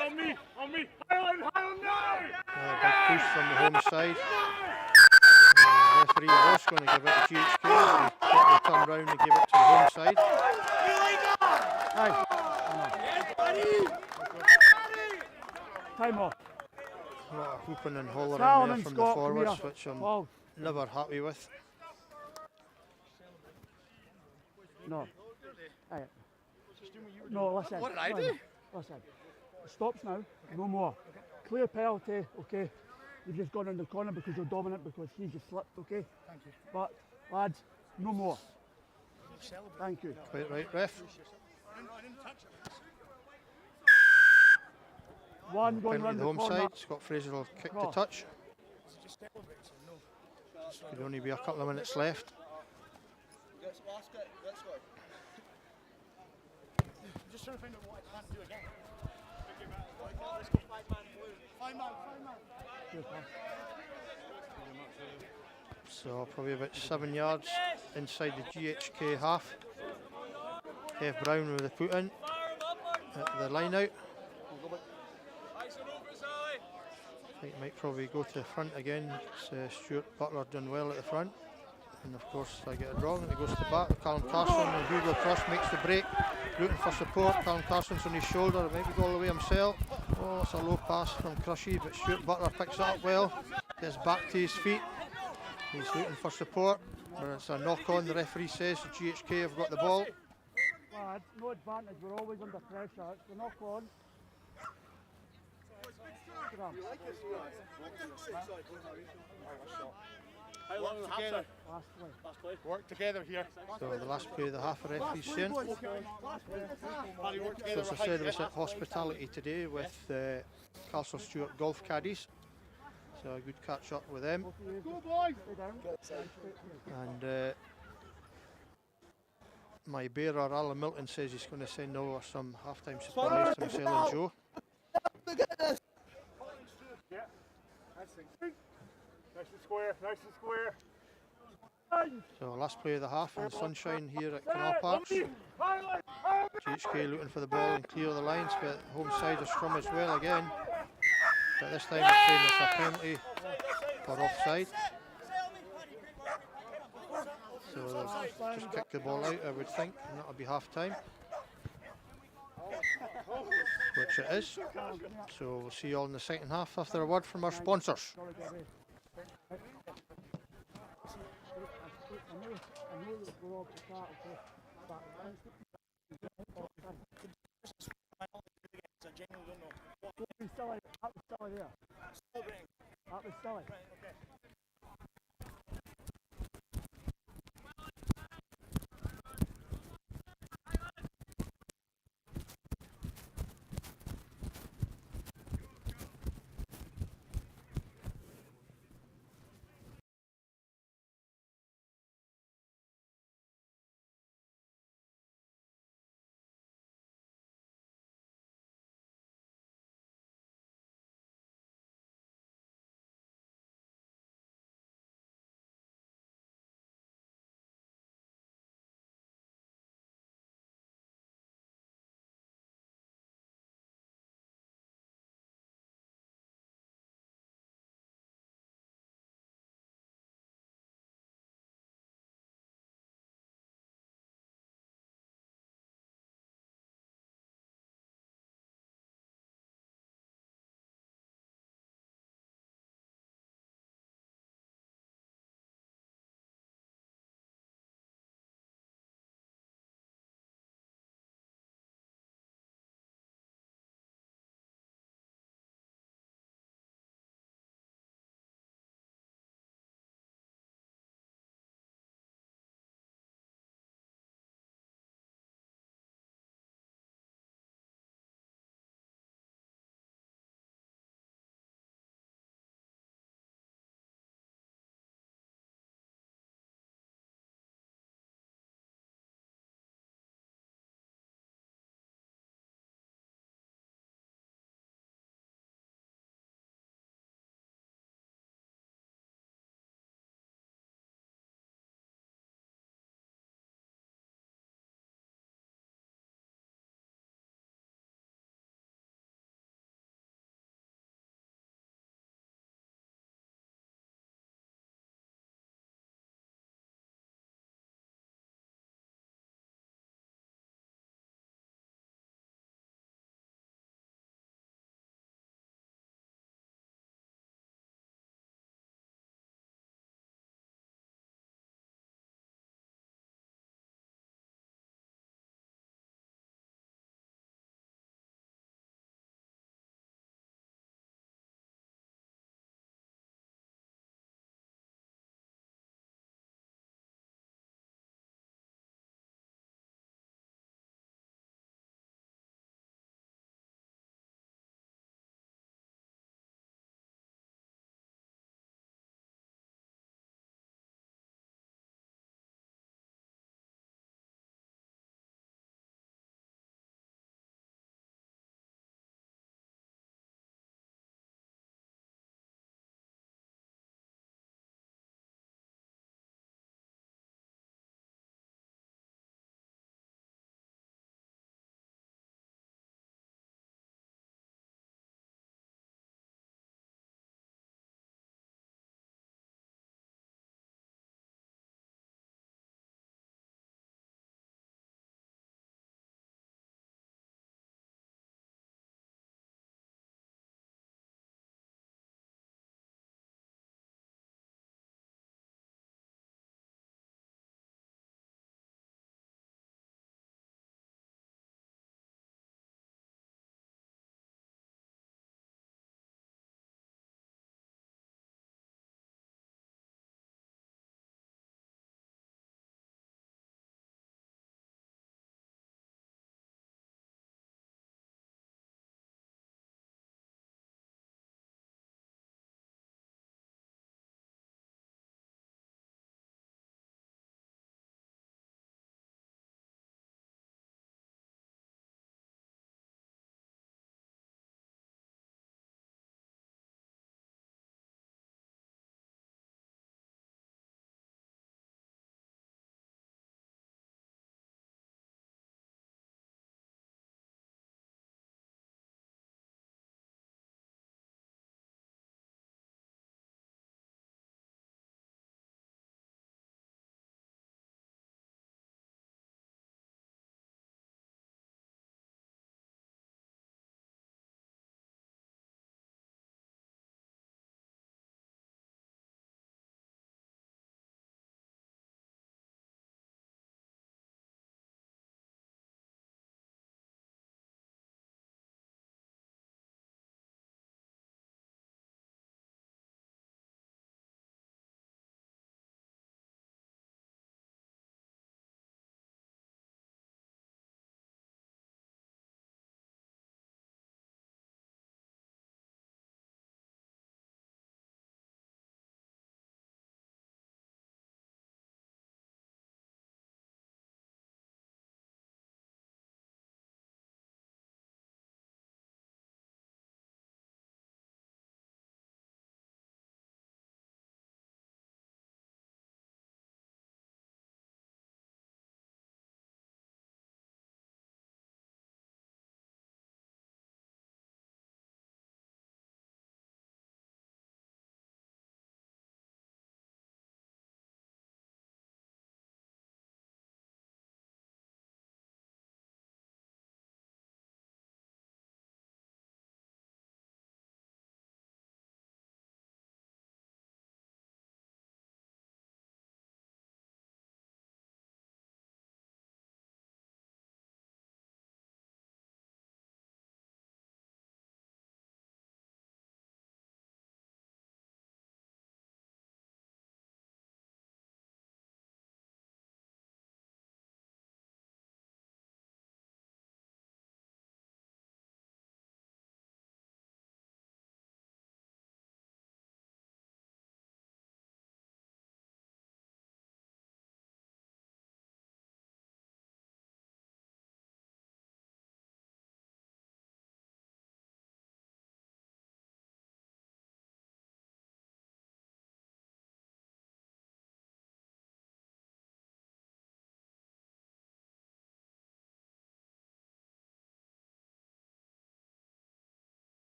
On me. Highland now. Big push from the home side. The referee was going to give it to GHK. He quickly turned round and gave it to the home side. Time off. A lot of whooping and hollering there from the forwards, which I'm never happy with. No. No, listen. What did I do? Listen. It stops now. No more. Clear penalty, okay. You've just gone in the corner because you're dominant because he just slipped, okay? Thank you. But, lads, no more. Thank you. Quite right, ref. I didn't touch it. One going round the the home corner. side. Scott Fraser will kick the touch. Could only be a couple of minutes left. I'm just trying to find out what I can't do again. Let's go 5-man blue. 5-man. So probably about 7 yards inside the GHK half. Kev Brown with the put in at the line out. I think he might probably go to the front again. It's, Stuart Butler done well at the front. And of course I get it wrong and it goes to the back. Callum Carson and Hugo Cross makes the break. Looking for support. Callum Carson's on his shoulder. Maybe go all the way himself. Oh, it's a low pass from Crushy, but Stuart Butler picks it up well. Gets back to his feet. He's looking for support. But it's a knock on, the referee says. The GHK have got the ball. Lads, no advantage. We're always under pressure. It's the knock on. Together. Work together here. So the last play of the half, a referee's saying. So as I said, I was at hospitality today with Castle Stewart golf caddies. So a good catch up with them. And my bearer Alan Milton says he's going to send over some half-time supplies to himself and Joe. Nice and square. So last play of the half in the sunshine here at Canal Park. GHK looking for the ball and clear the lines, but home side of scrum as well again. But this time it's saying it's a penalty for offside. So they've just kicked the ball out, I would think, and that'll be half time. Which it is. So we'll see you all in the second half after a word from our sponsors. That was silly.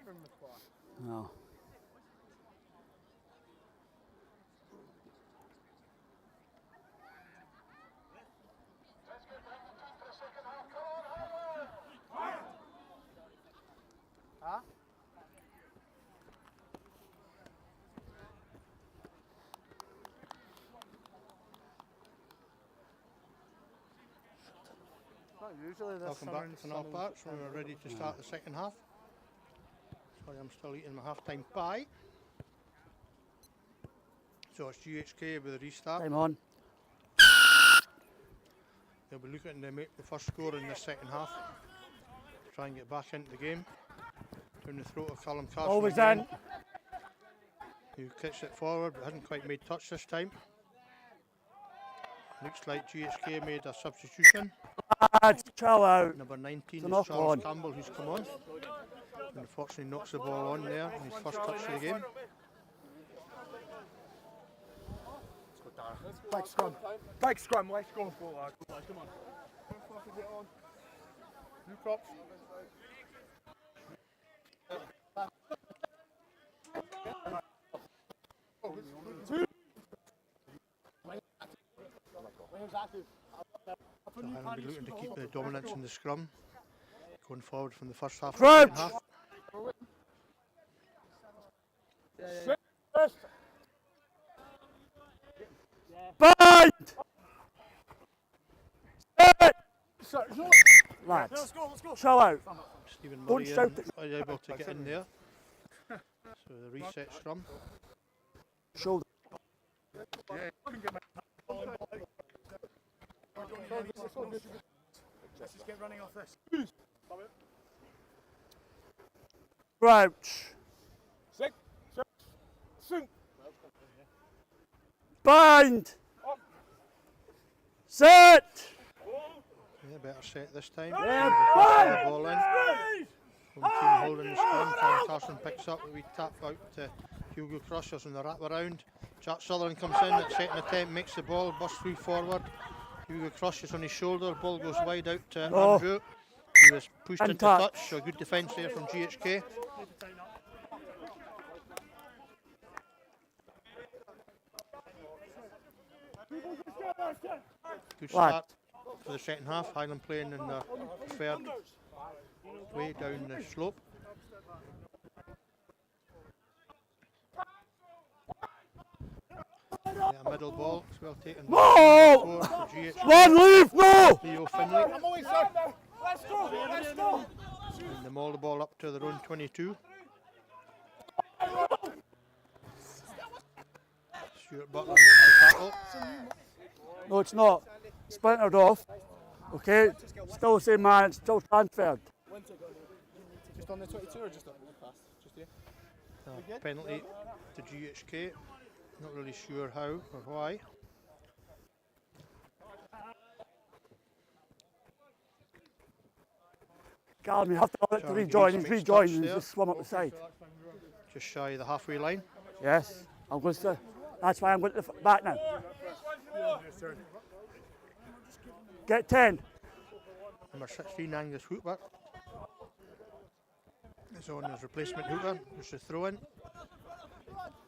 No. Usually this Welcome back to Canal Park, so we're ready to start the second half. Sorry, I'm still eating my half-time pie. So it's GHK with a restart. Time on. They'll be looking to make the first score in the second half. Try and get back into the game. Down the throat of Callum Carson Always again, in. who kicks it forward but hasn't quite made touch this time. Looks like GHK made a substitution. Lads, chill out. Number 19 It's is not Charles on. Campbell, who's come on. Unfortunately knocks the ball on there in his first touch of the game. Big scrum. Big scrum. Let's go. Come on. New props. Highland will be looking to keep the dominance in the scrum, going forward from the first half to the Crouch. second half. Bind! Sit! Lads, chill out. Stephen Don't Murray shout it. was able to get in there. So the reset scrum. Shoulder. Let's just get running off this. Crouch. Sink. Bind! Sit! Yeah, better set this time. Yeah, The ball in. Home team holding the scrum. Callum Carson picks up. We tap out to Hugo Crushers in the wrap around. Jack Sutherland comes in at second attempt, makes the ball, busts through forward. Hugo Crushers on his shoulder. Ball goes wide out to Andrew. He was pushed And into touch. touch. So good defence there from GHK. Good start for the second half. Highland playing in the third way down the slope. Yeah, a middle ball, it's well taken. No! For GHK. One leave, no! Leo Finley. Let's go. And they maul the ball up to their own 22. Stuart Butler makes the tackle. No, it's not. Splintered off. Okay, still the same man, it's still transferred. Just on the 22 or just on the pass? Just here. Penalty to GHK. Not really sure how or why. Callum, you have to let it to Charlie rejoin. Greaves He's makes rejoined touch and there. just swum up the side. Just shy of the halfway line. Yes, I'm going to. That's why I'm going to the back now. Get 10. Number 16, Angus Hooper. Is on his replacement hooker. Just a throw in.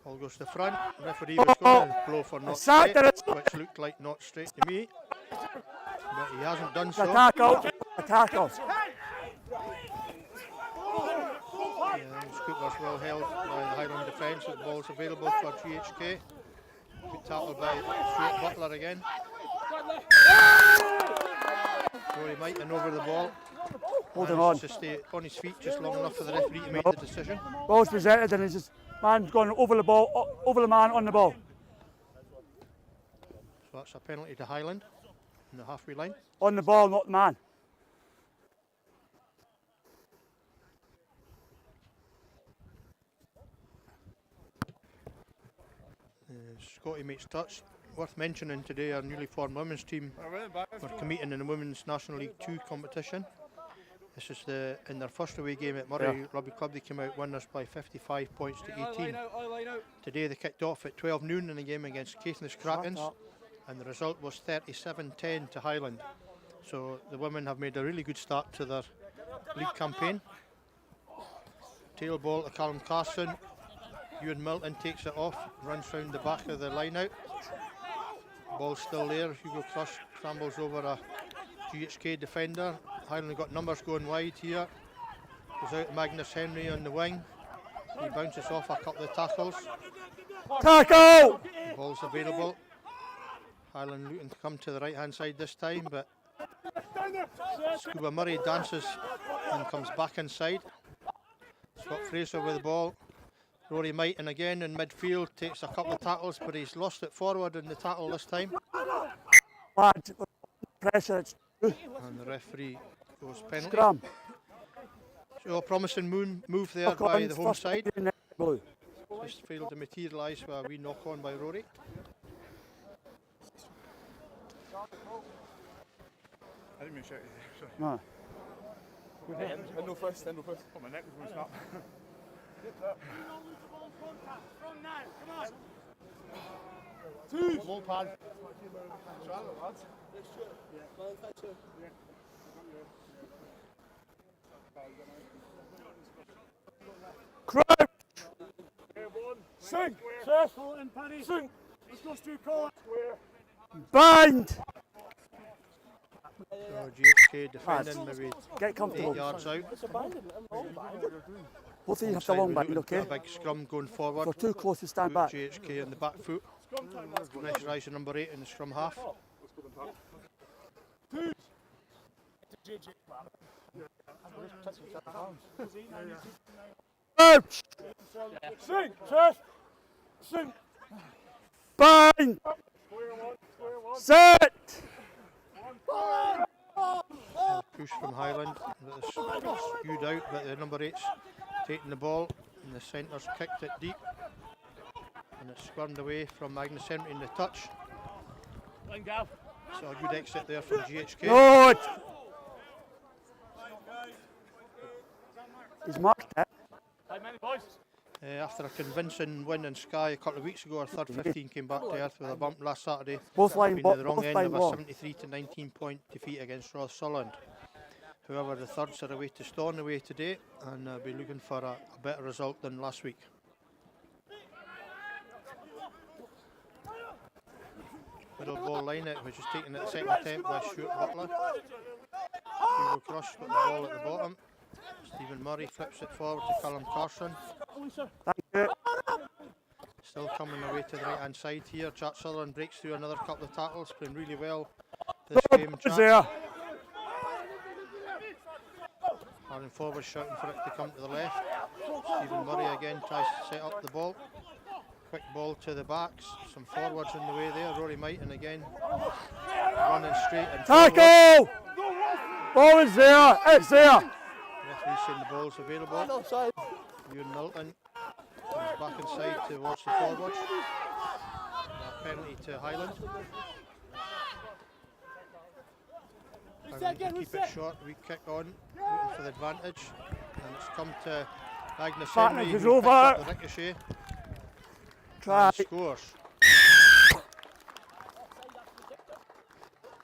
Ball goes to the front. Referee was going to blow for not straight, which looked like not straight to me. But he hasn't done The so. tackle. The tackle. Yeah, Scooper's well held by the Highland defence. The ball's available for GHK. Good tackle by Stuart Butler again. So he might have over the ball. Holding Managed on. to stay on his feet just long enough for the referee to make the decision. Ball's presented and he's just, man's gone over the ball, over the man on the ball. So that's a penalty to Highland in the halfway line. On the ball, not the man. Scotty makes touch. Worth mentioning today, our newly formed women's team were competing in the Women's National League 2 competition. This is in their first away game at Murray Rugby Club. They came out winners by 55 points to 18. Today they kicked off at 12 noon in a game against Caithness Krakens, and the result was 37-10 to Highland. So the women have made a really good start to their league campaign. tail ball to Callum Carson. Ewan Milton takes it off, runs round the back of the line out. Ball's still there. Hugo Crush scrambles over a GHK defender. Highland got numbers going wide here. Goes out to Magnus Henry on the wing. He bounces off a couple of tackles. Tackle! The ball's available. Highland looking to come to the right hand side this time, but Scuba Murray dances and comes back inside. Scott Fraser with the ball. Rory Mighton again in midfield, takes a couple of tackles, but he's lost it forward in the tackle this time. Lad, pressure, it's And the referee goes penalty. scrum. So a promising move there by the home side. Blue. Just failed to materialise with a wee knock on by Rory. I didn't mean to shout at you there, sorry. No. Endo first. Oh, my neck was going to snap. From now, come on. Low pad. Crouch! Sing! Chef! And Paddy! Sing! Let's go through call. Bind! So GHK defending maybe Get 8 comfortable. yards out. Both of you have to Onside, long we're bind, looking okay? for a big scrum going forward. We're too close to stand Put back. GHK in the back foot. Pressurising number 8 in the scrum half. Crouch! Sing! Chef! Sing! Bind! Set! Push from Highland. It's skewed out, but the number 8's taking the ball, and the centre's kicked it deep. And it's squirmed away from Magnus Henry in the touch. So a good exit there from GHK. Good! He's marked it. After a convincing win in Skye a couple of weeks ago, our third 15 came back to earth with a bump last Saturday. Both line Being at the wrong both end line of a long. 73 to 19 point defeat against Rossulland. However, the thirds are away to Stornoway today, and be looking for a better result than last week. Middle ball line out, which is taken at the second attempt by Stuart Butler. Hugo Crush got the ball at the bottom. Stephen Murray flips it forward to Callum Carson. Thank you. Still coming away to the right hand side here. Chat Sutherland breaks through another couple of tackles, playing really well this game. Is Chat there? running forward, shouting for it to come to the left. Stephen Murray again tries to set up the ball. Quick ball to the backs. Some forwards in the way there. Rory Mighton again running straight and forward. Tackle! Ball is there. It's there. Referee saying the ball's available. Ewan Milton comes back inside towards the forwards. A penalty to Highland. And we keep it short, we kick on, looking for the advantage. And it's come to Magnus Henry, Advantage is who picks over. up the ricochet Try. and scores.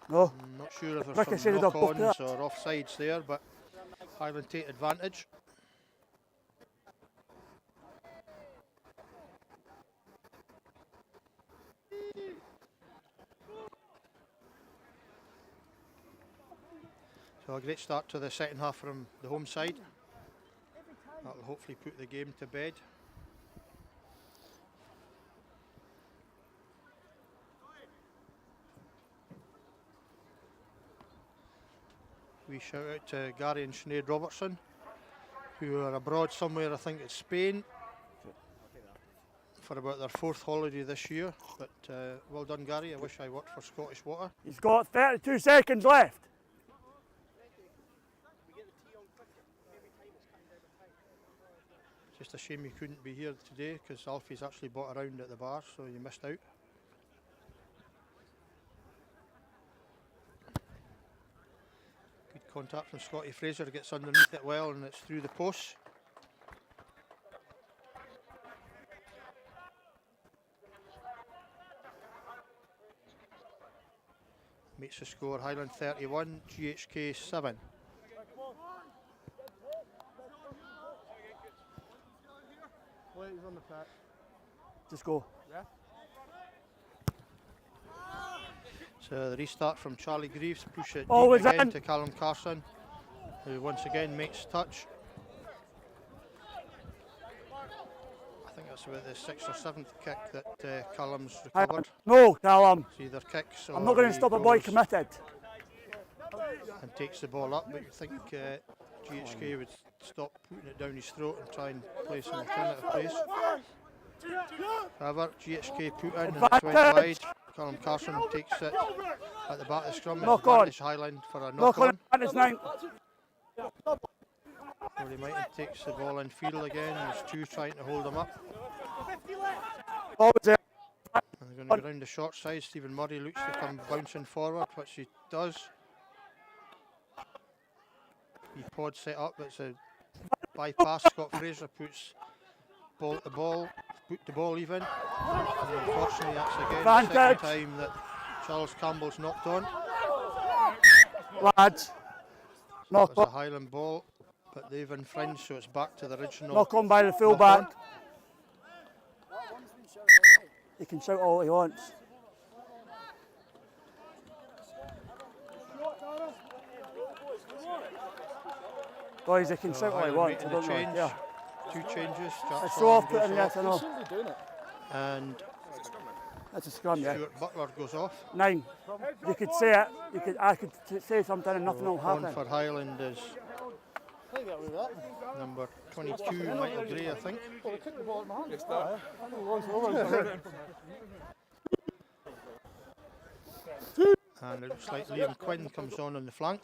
No. I'm not sure if there's Ricochet some did a book knock-ons or offsides there, but Highland take advantage. So a great start to the second half from the home side. That'll hopefully put the game to bed. We shout out to Gary and Sinead Robertson, who are abroad somewhere, I think it's Spain, for about their 4th holiday this year. But well done, Gary. I wish I worked for Scottish Water. He's got 32 seconds left. Just a shame you couldn't be here today, because Alfie's actually bought around at the bar, so you missed out. Good contact from Scotty Fraser, gets underneath it well, and it's through the post. Makes the score Highland 31, GHK 7. Ladies on the pitch. Just go. Yeah. So the restart from Charlie Greaves, push it Always deep again in. to Callum Carson, who once again makes touch. I think that's about the 6th or 7th kick that Callum's recovered. No, Callum. It's either kicks or I'm not going to he stop a boy goes committed. and takes the ball up, but you think GHK would stop putting it down his throat and try and play some alternative plays. However, GHK put in and it's went wide. Callum Carson takes it at the back of the scrum. Knock on. Advantage Highland for a Knock knock on. on. It's 9. Rory Mighton takes the ball in field again. There's two trying to hold him up. Always there. And they're going to go round the short side. Stephen Murray looks to come bouncing forward, which he does. He pod set up. It's a bypass. Scott Fraser puts put the ball even. And unfortunately, that's again the second time that Charles Campbell's knocked on. Lads. Knock It was a on. Highland ball, but they've infringed, so it's back to the original. Knock on by the knock fullback. on. He can shout all he wants. Boys, he can So shout all he Highland wants. I making don't the know. change. Yeah. Two changes. Jack It's so Sullivan off putting goes yes, I know. Shouldn't be doing it. and That's a scrum, yeah. Stuart Butler goes off. 9. You could say it. I could say something and nothing will On happen. for Highland is I think get away with that. number 22, Michael Gray, I think. Well, they kicked the ball in my hand. Yes, that. And it looks like Liam Quinn comes on the flank.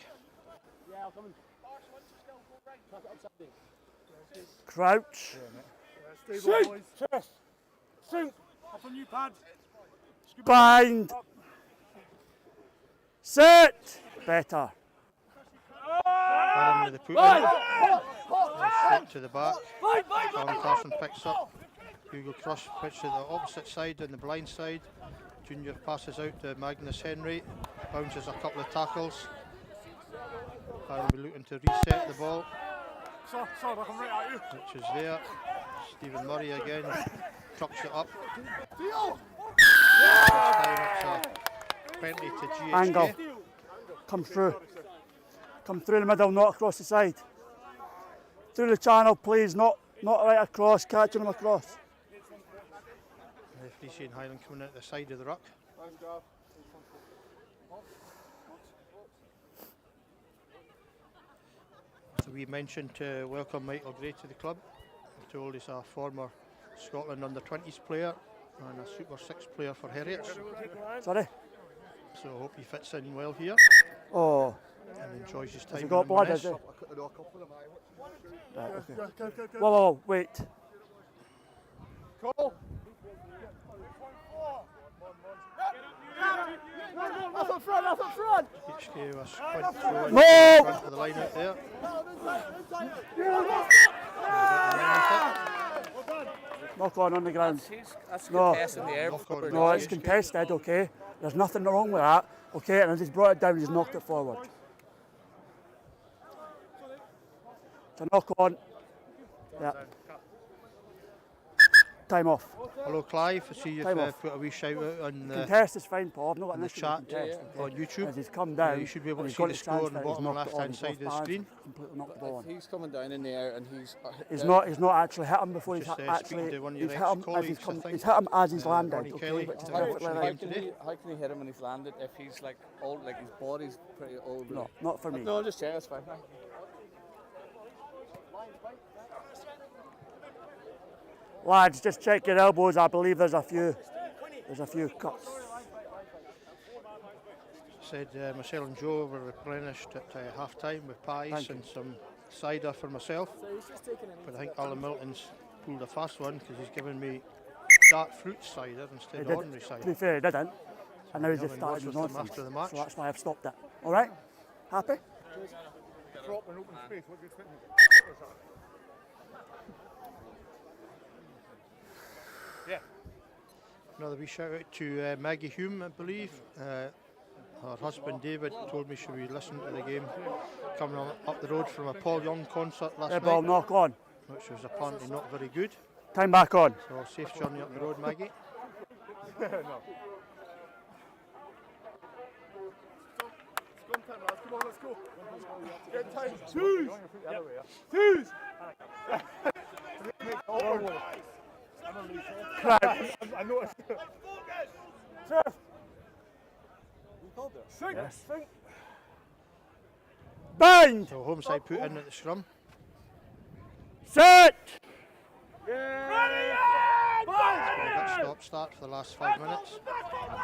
Crouch. Shoot! Chest! Shoot! Up on you, pad. Bind. Sit. Better. Highland with the put in. Straight to the back. Callum Carson picks up. Hugo Crush pitch to the opposite side on the blind side. Junior passes out to Magnus Henry. Bounces a couple of tackles. Highland will be looking to reset the ball, Sorry, I come right at you. which is there. Stephen Murray again trucks it up. This time it's a penalty to GHK. Angle. Come through. Come through the middle, not across the side. Through the channel, please. Not right across. Catching him across. Referee seeing Highland coming out the side of the ruck. So we mentioned to welcome Michael Gray to the club. We're told he's a former Scotland under-20s player and a Super 6 player for Heriots. Sorry. So I hope he fits in well here Oh. and enjoys his Has time he in got blood, Inverness. has he? Right, okay. Whoa, wait. Cole! That's up front! HK was quite throwing No! in front of the line out there. Knock on the ground. That's No. contesting the air. Knock on No, to it's GHK. contested, okay? There's nothing wrong with that, okay? And I just brought it down, just knocked it forward. It's a knock on. Yeah. Time off. Hello Clive, I see you've Time off. put a wee shout out on the Contest is fine, Paul. I've not got in an the issue chat with contest. on YouTube. As he's come down, you should be able and to he's see got the his score on chance the now, he's bottom knocked it left-hand on, he's side of the off screen. balance, completely knocked the ball on. He's coming down in the air and he's. He's not actually hit him before he's Just, hit, speaking actually. to one of He's your hit him as ex-colleagues, he's I come. think, He's hit him as he's landed. Ronnie Okay, Kelly, which is to perfectly watch the right. game. How can he hit him when he's landed if he's like old, like his body's pretty old? No, not for me. No, just yeah, that's fine. Lads, just check your elbows. I believe there's a few cuts. Said Marcel and Joe were replenished at half time with pies Thank and some cider for myself. But I think Alan Milton's pulled a fast one because he's given me dark fruit cider instead of ordinary To cider. be fair, he didn't. And now he's just Having started words his with them nonsense. after the match. So that's why I've stopped it. All right? Happy? Drop an open space. What do you expect me Another wee shout out to Maggie Hume, I believe. Her husband David told me she would listen to the game coming up the road from a Paul Young concert last Yeah, ball night, knock on. which was apparently not very good. Time back on. So safe journey up the road, Maggie. No. Come on, let's go. Get time. Choose. Choose. I noticed. Surf. Sink. Yes. Sink. Bind. So home side put in at the scrum. Set. We got stop-start for the last 5 minutes.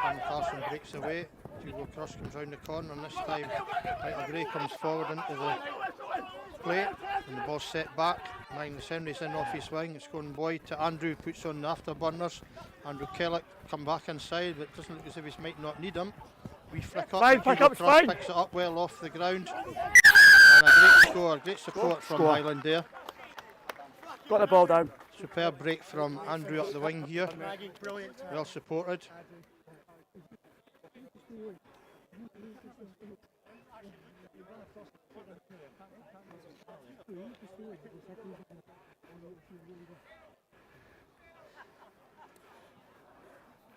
And Carson breaks away. Hugo Cross comes round the corner, and this time Michael Gray comes forward into the play, and the ball's set back. Magnus Henry's in off his wing. It's going Boyd to Andrew, puts on the afterburners. Andrew Kellock come back inside, but it doesn't look as if he might not need him. We flick up. Fine, Hugo pick up's Cross fine. picks it up well off the ground. And a great score, great support from Score. Highland there. Got the ball down. Superb break from Andrew up the wing here. Maggie, brilliant. Well supported.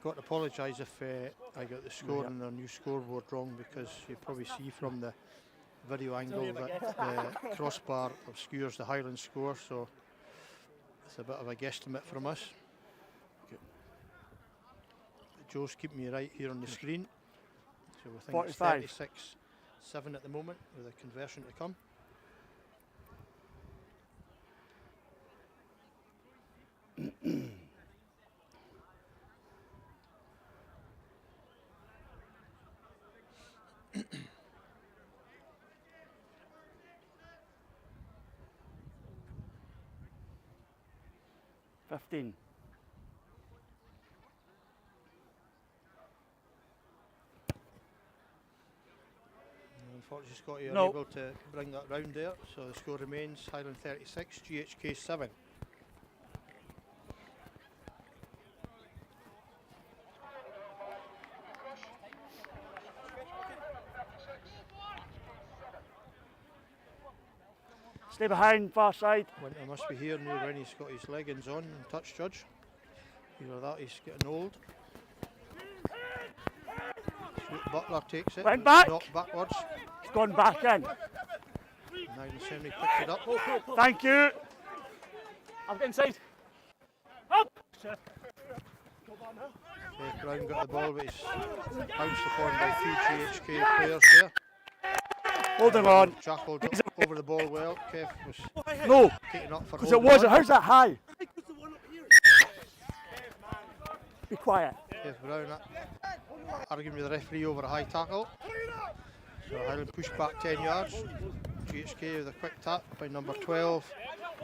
Got to apologise if I got the score on the new scoreboard wrong, because you probably see from the video angle that the crossbar obscures the Highland score, so it's a bit of a guesstimate from us. Joe's keeping me right here on the screen, so we think it's 45. 36-7 at the moment with a conversion to come. $15. Unfortunately, Scotty are No. able to bring that round there, so the score remains Highland 36, GHK 7. Stay behind, far side. Winter must be here now when he's got his leggings on and touch judge. Either that, he's getting old. Butler takes it. Went but back. Knocked backwards. It's gone back in. Magnus Henry picked it up. Thank you. I'm getting inside. Kev Brown got the ball, but he's bounced upon by two GHK players there. Holding on. Jackled over the ball well. Kev was No, taken up for because it holding wasn't. on. How's that high? Be quiet. Kev Brown arguing with the referee over a high tackle. So Highland pushed back 10 yards. GHK with a quick tap by number 12,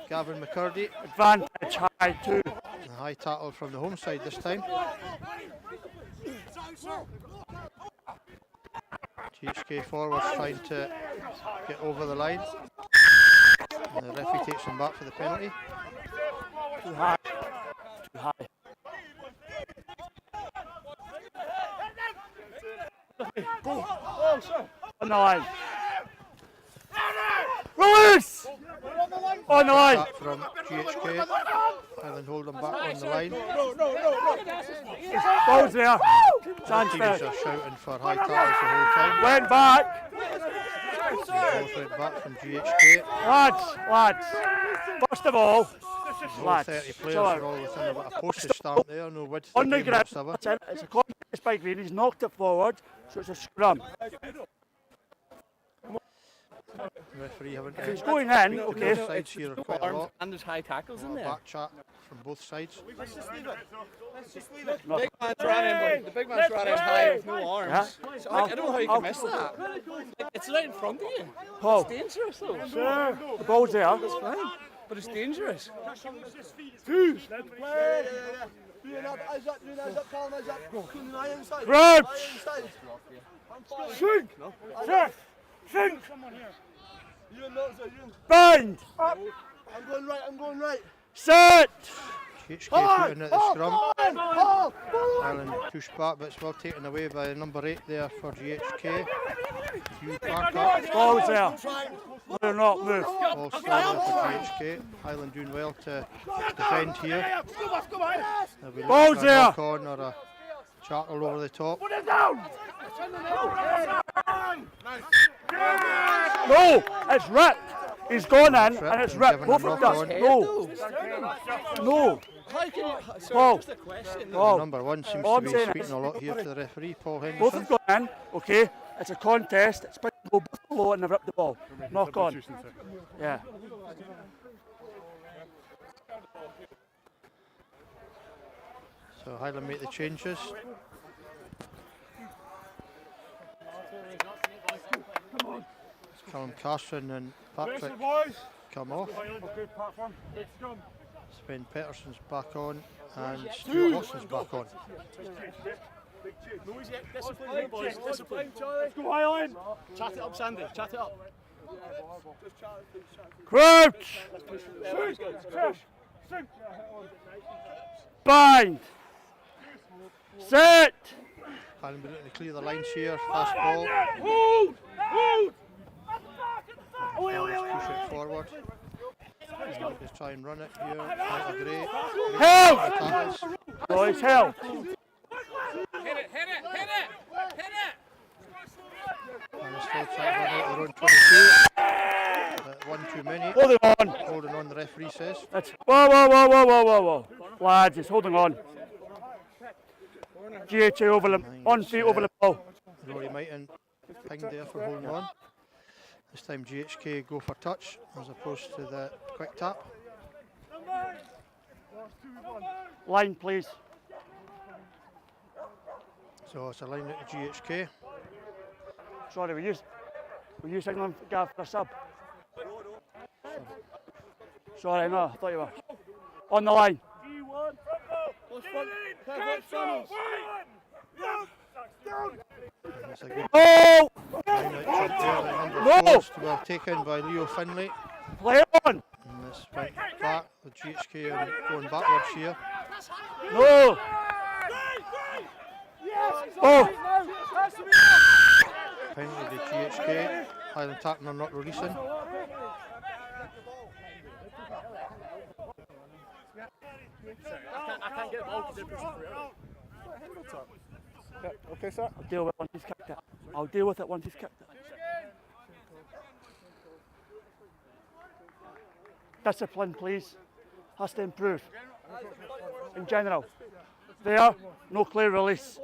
Gavin McCurdy. Advantage high too. A high tackle from the home side this time. GHK forwards trying to get over the line. And the referee takes them back for the penalty. Too high. Too high. Go. On the line. Release! On the line. Back from GHK. Highland hold them back on the line. Ball's there. Teams Transfer. are shouting for high tackles the whole time. Went back. Both went back from GHK. Lads. First of all, All lads. 30 players so, are all within a bit of postage stamp there. No width on the game ground. whatsoever. That's it. It's a contest by Green. He's knocked it forward, so it's a scrum. Referee having If he's going in, okay. both sides here are quite a lot. And there's high tackles in there. Back chat from both sides. Let's just leave it. Let's just leave it. Big man's running, the big man's running high with no arms. Yeah. So I don't know how you can miss that. Like, it's right in front of you. Paul. It's dangerous though. Sure. The ball's there. It's fine, but it's dangerous. Two. Grab! Grabs. Sink. Sink. Sink. Bind. I'm going right. Set. GHK putting at the scrum. Highland pushed back, but it's well taken away by number 8 there for GHK. Hugh Park up. Ball's there. We're not move. Ball still there for GHK. Highland doing well to defend here. There'll be Ball's a there. knock on or a chartle over the top. No, it's ripped. He's gone in Ripped and it's and ripped. given Go a for knock that. on. No. How can you, sorry, Ball. just a question. Ball. Number 1 seems All to I'm be saying speaking is- a lot here to the referee, Paul Both Henderson. have gone in, okay? It's a contest. It's supposed to go both below and they've ripped the ball. Knock on. Yeah. So Highland make the changes. Callum Carson and Patrick come off. Sven Pettersson's back on and Stuart Watson's back on. Discipline, boys. Discipline. Let's go Highland. Chat it up, Sandy. Chat it up. Crouch. Bind. Set. Highland be looking to clear the lines here. Fast ball. Hold. Push it forward. Just try and run it here. Out of Gray. Help. Tackles. Boys, help. And still trying to run out their own 22. One too many. Holding on. Holding on, the referee says. That's whoa. Lads, he's holding on. GHK over them. On feet over the ball. Rory Mighton pinged there for holding on. This time GHK go for touch as opposed to the quick tap. Line, please. So it's a line out to GHK. Sorry, were you signaling Gav for a sub? Sorry, no, I thought you were. On the line. That's a good Oh! line out jump there. Number No! 4 well taken by Leo Finlay. Play on! And this went back with GHK and going backwards here. No! Oh! Penalty to GHK. Highland tapping are not releasing. I can't get the ball because they're pushing through it. Okay, sir. I'll deal with it once he's kicked it. I'll deal with it once he's kicked it. Discipline, please. Has to improve. In general. There, no clear release.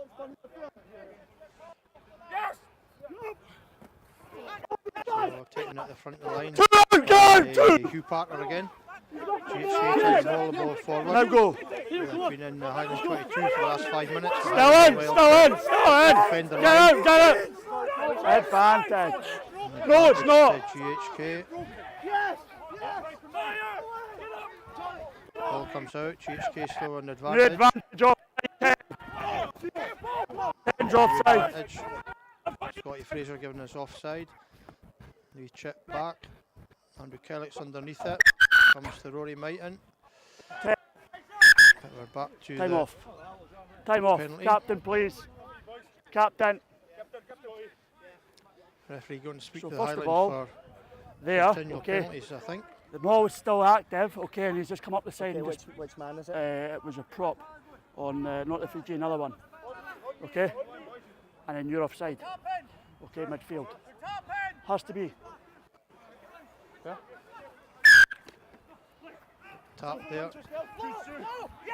So taking it at the front of the line. Go! Hugh Parker again. GHK trying to roll the ball forward. Now go. They've been in Highland 22 for the last 5 minutes. Still in! Defend the Get line. out! Advantage. No, it's not. GHK. Ball comes out. GHK still on New advantage. advantage offside. 10's offside. Advantage. Scotty Fraser giving us offside. We chip back. Andrew Kellick's underneath it. Comes to Rory Mighton. Ten. We're back to Time the off. Time off. penalty. Captain, please. Captain. referee going to speak So to the first of Highland all, for there, continual okay. penalties, I think. The ball is still active, okay, and he's just come up the side. Okay, and just, which man is it? it was a prop on not the Fiji, another one. Okay? And then you're offside. Okay, midfield. Has to be. Tap there.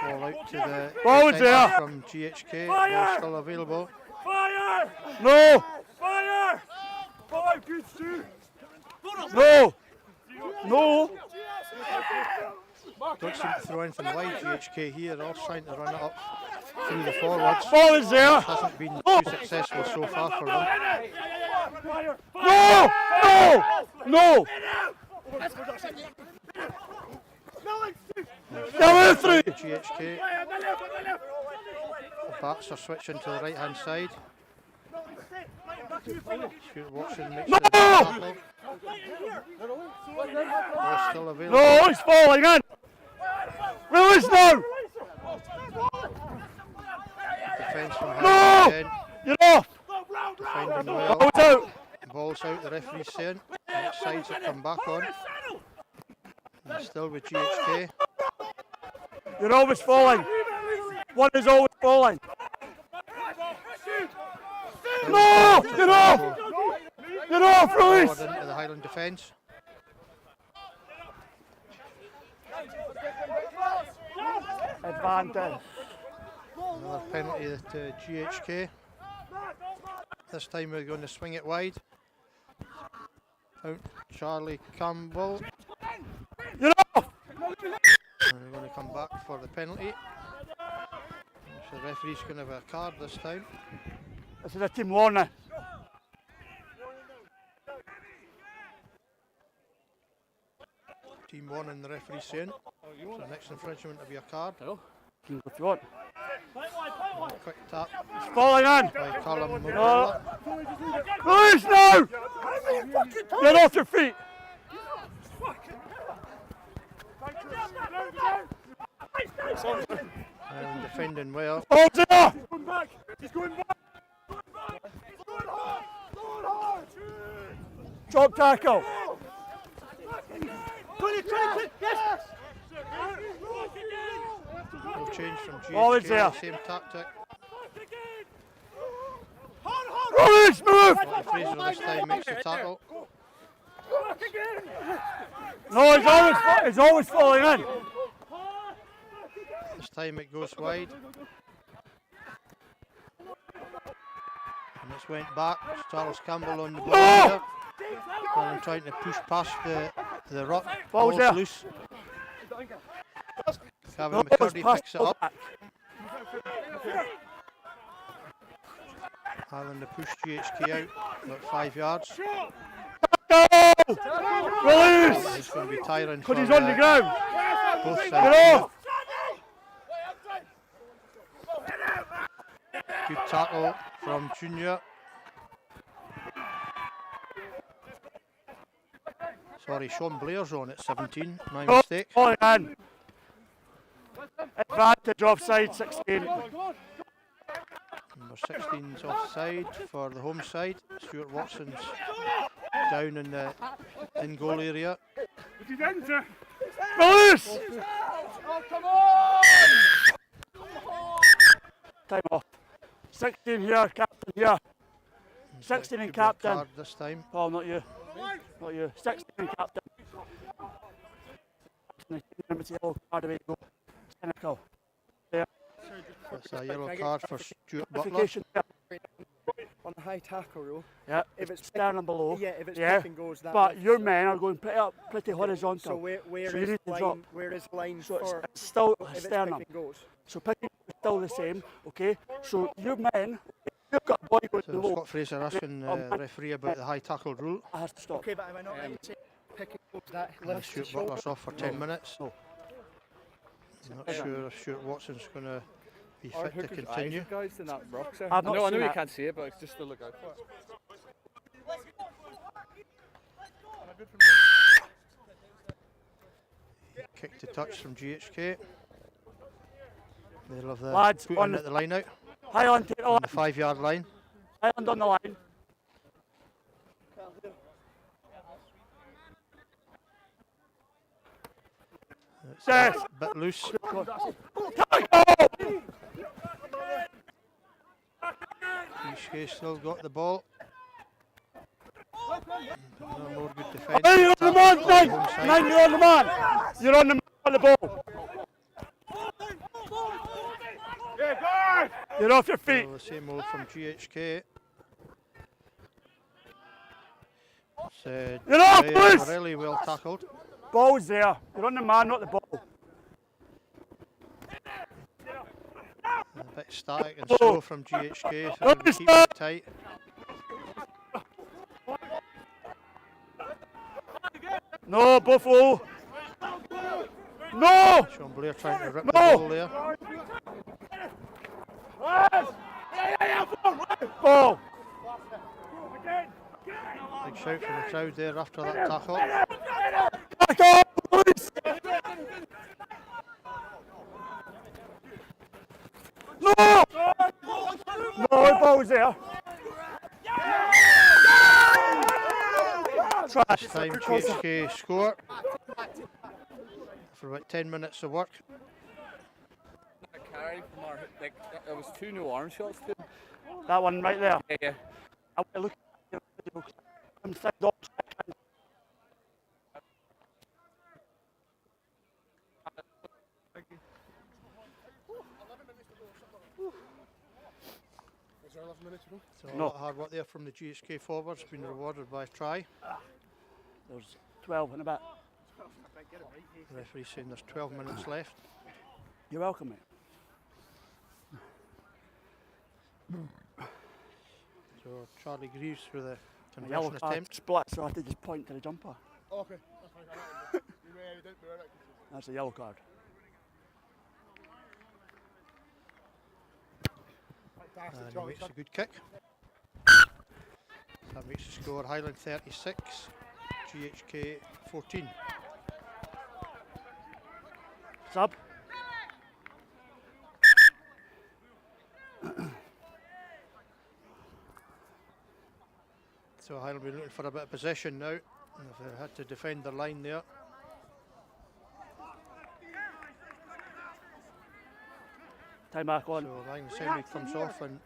Ball out to the Ball is defender there. from GHK. Ball still available. Fire! No! Fire! Five, good Stu! No! No! Don't seem to throw anything wide, GHK here. They're all trying to run it up through the forwards. Ball is there! Hasn't been too successful so far for them. No! No! No! Down through! GHK. The backs are switching to the right hand side. Stuart Watson makes No! the tackle. Ball still available. No, he's falling in! Release now! Defence from No! Highland again. You're off! Defending well. Ball's out! ball's out, the referee's saying. Next sides that come back on. And still with GHK. You're always falling. One is always falling. No! Get off! Get off, Forward release! into the Highland defence. Advantage. Another penalty to GHK. This time we're going to swing it wide. Out Charlie Campbell. You're off! And we're going to come back for the penalty. So the referee's going to have a card this time. This is a team warning. Team 1 and the referee saying. So the next infringement will be a card. You can go if you want. Quick tap It's falling in. by Callum No. Murdoch. Release now! Get off your feet. And defending well. Hold there! Drop tackle. No change from Always GHK, there. same tactic. Release, move! But Fraser this time makes the tackle. No, he's always falling in. This time it goes wide. And it's went back. Charles Campbell on the ball here. And trying to push past the ruck. Ball's there. Loose. Gavin McCurdy picks it up. Highland to push GHK out about 5 yards. Release! It's going to be tiring for Because he's on the ground. both sides. Get off! Good tackle from Junior. Sorry, Sean Blair's on at 17. My Oh, mistake. falling in. Advantage offside 16. Number 16's offside for the home side. Stuart Watson's down in the in-goal area. Release! Time off. 16 here, captain here. 16 and Could be a captain. card this time. Oh, not you. Not you. 16 and captain. Number 2, yellow card, away you go. Cynical. There. That's a yellow card for Stuart Butler. Notification there. On the high tackle rule. Yeah, If if it's it's down and below. Yeah, if it's Yeah, picking goes that but way. your men are going pretty horizontal. So where So you is need to line? drop. Where is line So for? it's still if it's sternum. picking goes? So picking is still the same, okay? So your men, if you've got a boy going So below, Scott Fraser asking the referee about the high tackle rule. that has to stop. Okay, but am I not right to say picking goes that And lifts the Stuart shoulder? Butler's off for 10 minutes. No. I'm not sure if Stuart Watson's going to be Or fit to Hooker's continue. eyes, guys, in that rock, sir. I've not I know seen you that. can't see it, but it's just to look out for it. Kick to touch from GHK. They'll have the Lads, put on in the- at the line out, Highland, take the on line. the 5-yard line. Highland on the line. It's Yes. a bit loose. GHK still got the ball. No more good defence. Hey, you're on the man, Home Nine! side. Nine, you're on the man! You're on the man on the ball. You're off your feet. So the same old from GHK. It's, You're off, really, please! really well tackled. Ball's there. You're on the man, not the ball. A bit static and slow from GHK, so Don't they be keep it stuck. tight. No, Buffalo. No! Sean Blair trying to rip No. the ball there. Ball. Big shout from the crowd there after that tackle. Back up, please. No! No, the ball's there. try. This time GHK score for about 10 minutes of work. A carry from our, like, there was 2 no arm shots to him. That one right there. Yeah. I want to look at the video. I'm side on. So a No. lot of hard work there from the GHK forwards, been rewarded by a try. There's 12 in a bit. The referee saying there's 12 minutes left. You're welcome, mate. So Charlie Greaves with a My yellow conversion card attempt. split, so I had to just point to the jumper. Okay. That's a yellow card. And he makes a good kick. That makes the score Highland 36, GHK 14. Sub. So Highland will be looking for a bit of possession now. They've had to defend their line there. Time back on. So Ryan Semi comes off and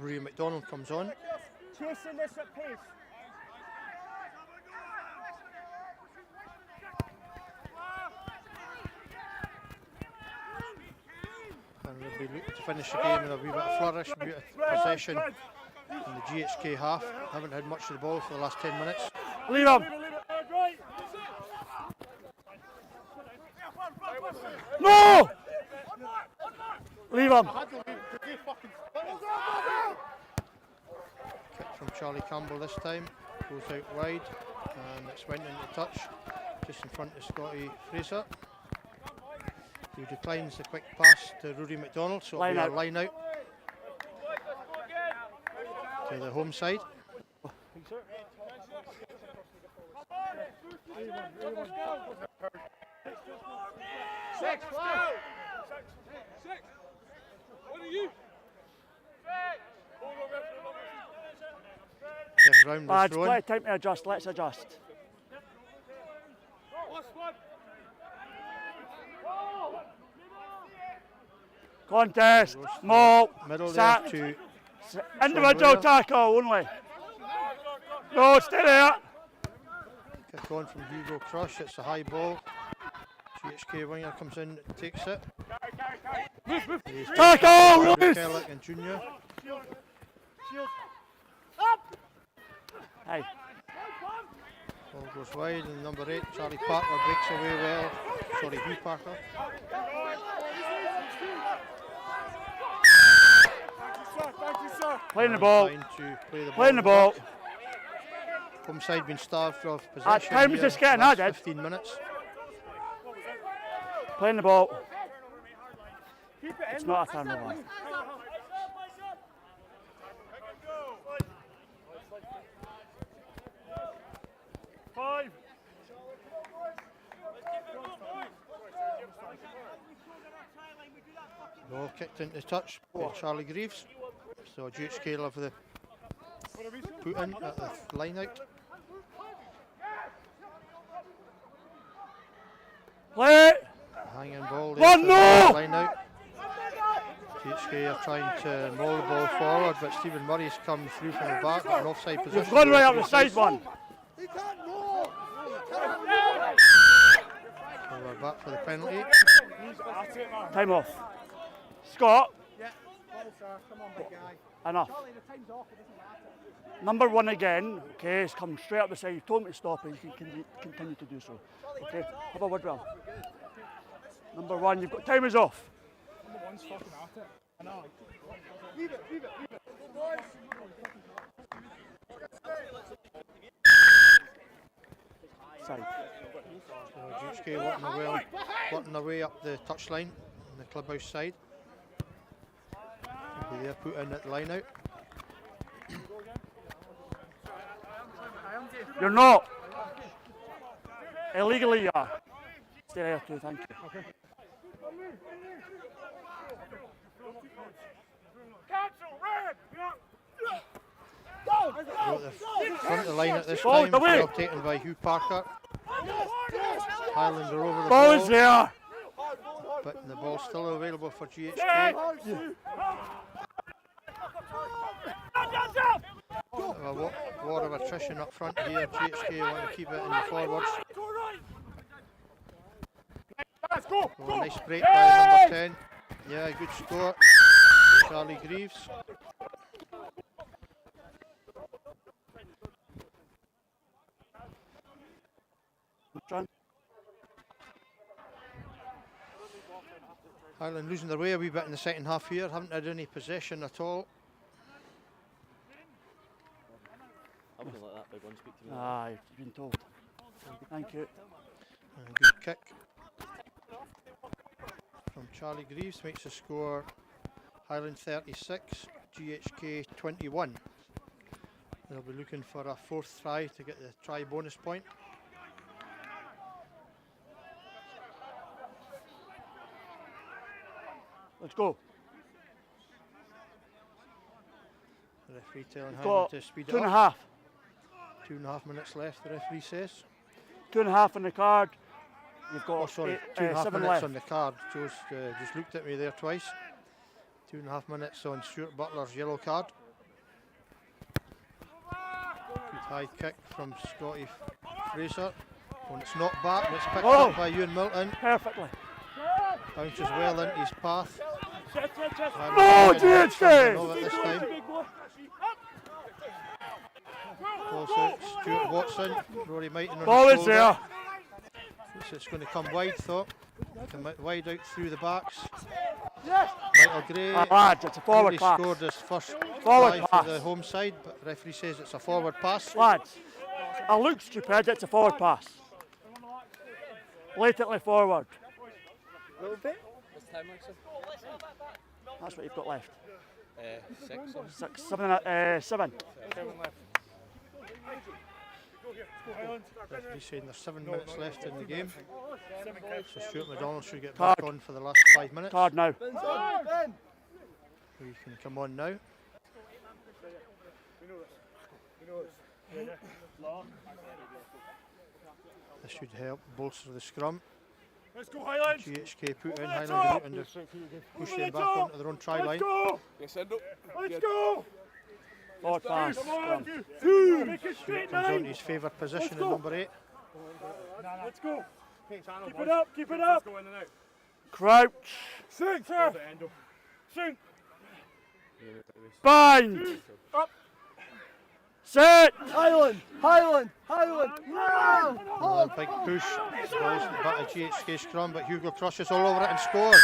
Rory McDonald comes on. Chasing this at pace. And they'll be looking to finish the game with a wee bit of flourish, a wee bit of possession in the GHK half. Haven't had much of the ball for the last 10 minutes. Leave him. No! Leave him. Kick from Charlie Campbell this time, goes out wide and it's went into touch just in front of Scotty Fraser, who declines the quick pass to Rory McDonald, so it'll be a line out to the home side. Six. What are you? Jeff Brown was Lads, thrown. plenty of time to adjust. Let's adjust. Contest. Maul. Middle Sat. there to Individual Blair. tackle only. No, stay there. Kick on from Hugo Crush, it's a high ball. GHK winger comes in, takes it. Tackle, Lewis. Kellick and Junior. Hey, Ball goes wide and number 8, Charlie Parker breaks away well. Sorry, Hugh Parker. playing the ball. Trying to play the Playing the ball. back. Home side been starved of possession. time's here just getting the last added. 15 minutes. Playing the ball. It's not a turnover. Ball kicked into touch by Charlie Greaves. So GHK will have the put in at the line out. Play. Hanging ball there. One, to no! the line out. GHK are trying to maul the ball forward, but Stephen Murray's come through from the back, an offside position. We've gone right up the side one. So we're back for the penalty. Time off. Scott. Enough. Number 1 again, okay, has come straight up the side. You told me to stop and you can continue to do so. Okay, have a word with him. Number 1, you've got time is off. Number 1's fucking at it. I know. Leave it. Side. So GHK working their way up the touchline on the clubhouse side. They'll be there put in at the line out. You're not. Illegally you are. Stay there too, thank you. Okay. Go to the front of the line at this Ball time. away. Well taken by Hugh Parker. Highland are over the Ball is ball, there. but the ball's still available for GHK. A war of attrition up front here. GHK want to keep it in the forwards. Oh, nice break by number 10. Yeah, good score. Charlie Greaves. Highland losing their way a wee bit in the second half here. Haven't had any possession at all. I wouldn't let that big one speak to me. Ah, you've been told. Thank you. And a good kick from Charlie Greaves makes the score Highland 36, GHK 21. They'll be looking for a fourth try to get the try bonus point. Let's go. The referee telling We've Highland got to speed it 2.5. up. 2.5 minutes left, the referee says. 2.5 on the card. You've got Oh, sorry, 2.5 7 minutes left. on the card. Joe's just looked at me there twice. 2.5 minutes on Stuart Butler's yellow card. Good high kick from Scotty Fraser. When it's knocked back, and it's picked up by Ewan Milton. Perfectly. Bounces well into his path. No, GHK! This time. Balls out, Stuart Watson. Rory Mighton on Ball the is shoulder. there. It's going to come wide, thought. Come wide out through the backs. Yes. Michael Gray. Lads, it's a forward He pass. scored his first Forward try pass. for the home side, but the referee says it's a forward pass. Lads, I look stupid, it's a forward pass. Blatantly forward. What's the time, Alexa? That's what you've got left. 6. 6, 7. Referee saying there's 7 minutes left in the game. So Stuart McDonald should get Card. back on for the last 5 minutes. Card now. We can come on now. This should help bolster the scrum. Let's go, Highland. GHK put in Highland and push them back onto their own try line. Yes, end up. Let's go. Forward pass. Make it straight Comes on line. to his favoured position at number 8. Let's go. Keep it up, keep it up. Crouch. Sink, sir. Sink. Bind. Set. Highland! Highland! Highland! No! Another big push. Balls back to GHK scrum, but Hugo crosses all over it and scores.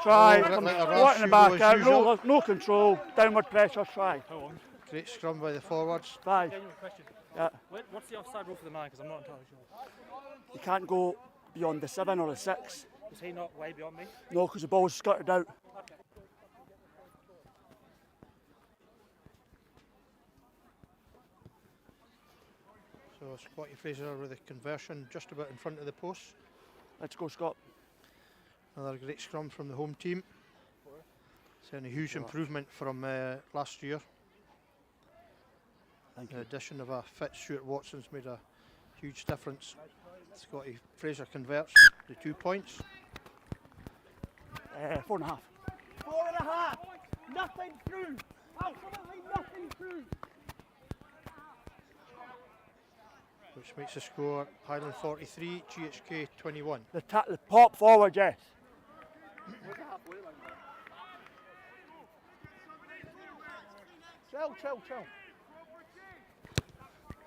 Try. Over it From like a squatting the Hugo back as out. usual. No control. Downward pressure. Try. Great scrum by the forwards. Try. Yeah. What's the offside rule for the 9? Because I'm not entirely sure. You can't go beyond the 7 or the 6. Is he not way beyond me? No, because the ball's skirted out. So Scotty Fraser with a conversion just about in front of the post. Let's go, Scott. Another great scrum from the home team. It's a huge improvement from last year. The addition of a fit Stuart Watson's made a huge difference. Scotty Fraser converts the 2 points. 4.5. 4.5! Nothing through! Absolutely nothing through! Which makes the score Highland 43, GHK 21. The pop forward, yes. Chill.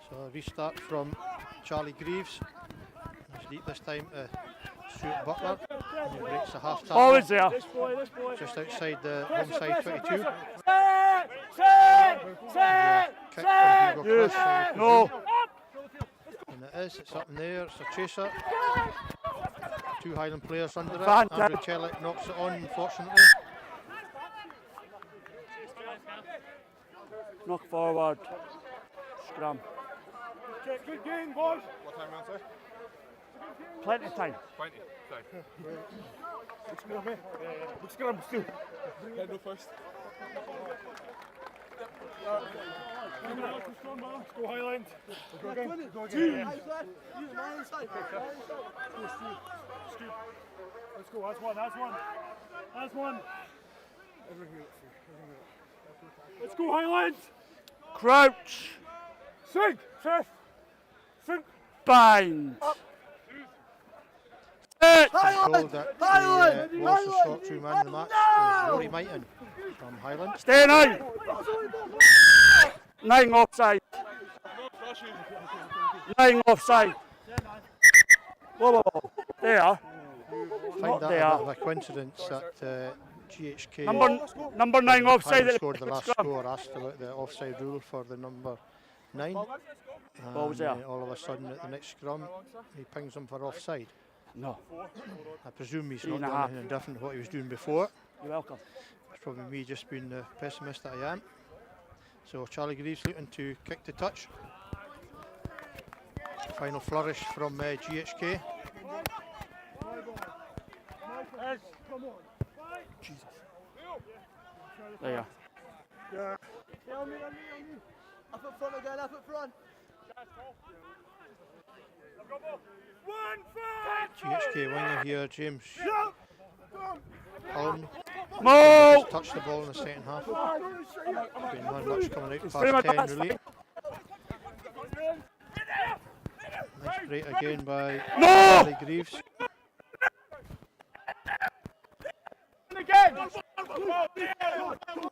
So a restart from Charlie Greaves. It's deep this time to Stuart Butler. And he breaks a half tackle Always there. just outside the home side 22. Kick from Hugo Yes. Cross. No. And it is, it's up in there, it's a chaser. 2 Highland players under it. Fantastic. Andrew Chellick knocks it on, unfortunately. Knock forward. Scrum. Good game, boys. What time on, sir? Plenty of time. 20. Sorry. Looks good, still. Head no first. Let's go Highland. Go again. Go again. Let's go. That's one. That's one. That's one. Let's go Highland. Crouch. Sink. Seth. Sink. Bind. Sit. Told that the Walsh short through man of the match is Rory Mighton from Highland. Stay 9. 9 offside. 9 offside. Whoa, whoa, whoa. There. I find Not that there. a bit of a coincidence that GHK Number 9 offside. Highland At scored the last scrum. score, asked about the offside rule for the number 9. Ball was there. All of a sudden at the next scrum he pings him for offside. No. I presume he's 3 not and a done half. anything different to what he was doing before. You're welcome. It's probably me just being the pessimist that I am. So Charlie Greaves looking to kick to touch. Final flourish from GHK. Jesus. There you are. Up at front again, up at front. GHK winger here, James Cullen. Mo! Touched the ball in the second half. Been not much coming out pretty much past 10 that's really. Nice break again by No! Charlie Greaves.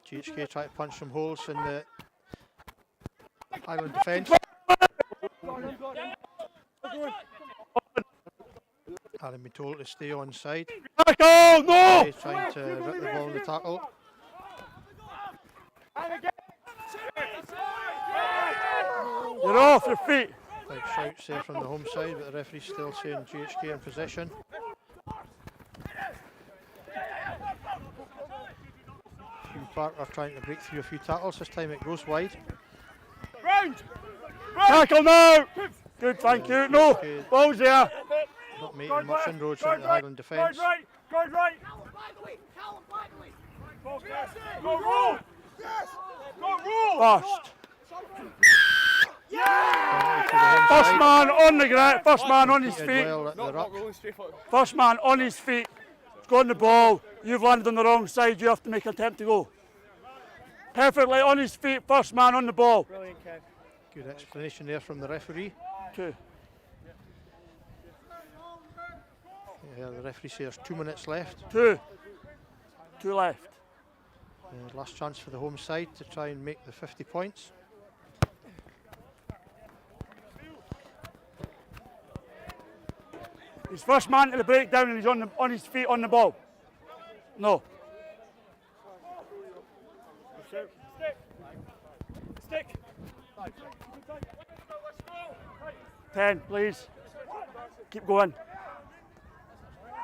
GHK try to punch some holes in the Highland defence. Having been told to stay on side. Tackle! No! He's trying to rip the ball in the tackle. You're off your feet. Like shouts there from the home side, but the referee's still saying GHK in possession. Canal Park are trying to break through a few tackles. This time it goes wide. Tackle now! Good, thank you. No! GHK Ball's there. not making much inroads into the Highland defence. Guard right. Go roll. Go roll. First. Penalty to the home First side. man on the ground. First man on his Did feet. well at the ruck. Rolling straight foot. First man on his feet. He's got the ball. You've landed on the wrong side. You have to make an attempt to go. Perfectly on his feet. First man on the ball. Brilliant, Kev. Good explanation there from the referee. 2. Yeah, the referee says 2 minutes left. 2. 2 left. Last chance for the home side to try and make the 50 points. He's first man to the breakdown and he's on his feet on the ball. No. Stick. 10, please. Keep going.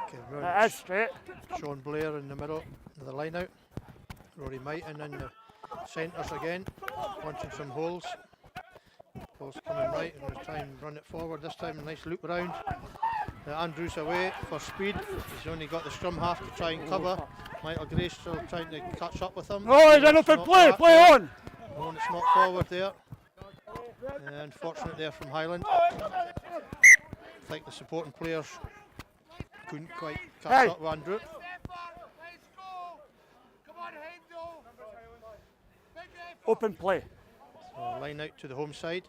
Okay, That is straight. Sean Blair in the middle of the line out. Rory Mighton in the centres again, punching some holes. Ball's coming right and we'll try and run it forward. This time a nice loop round. Andrews away for speed. He's only got the scrum half to try and cover. Michael Gray still trying to catch up with him. No, he's an open play. Play on. No, it's not forward there. Unfortunate there from Highland. I think the supporting players couldn't quite catch up with Andrew. Open play. So line out to the home side.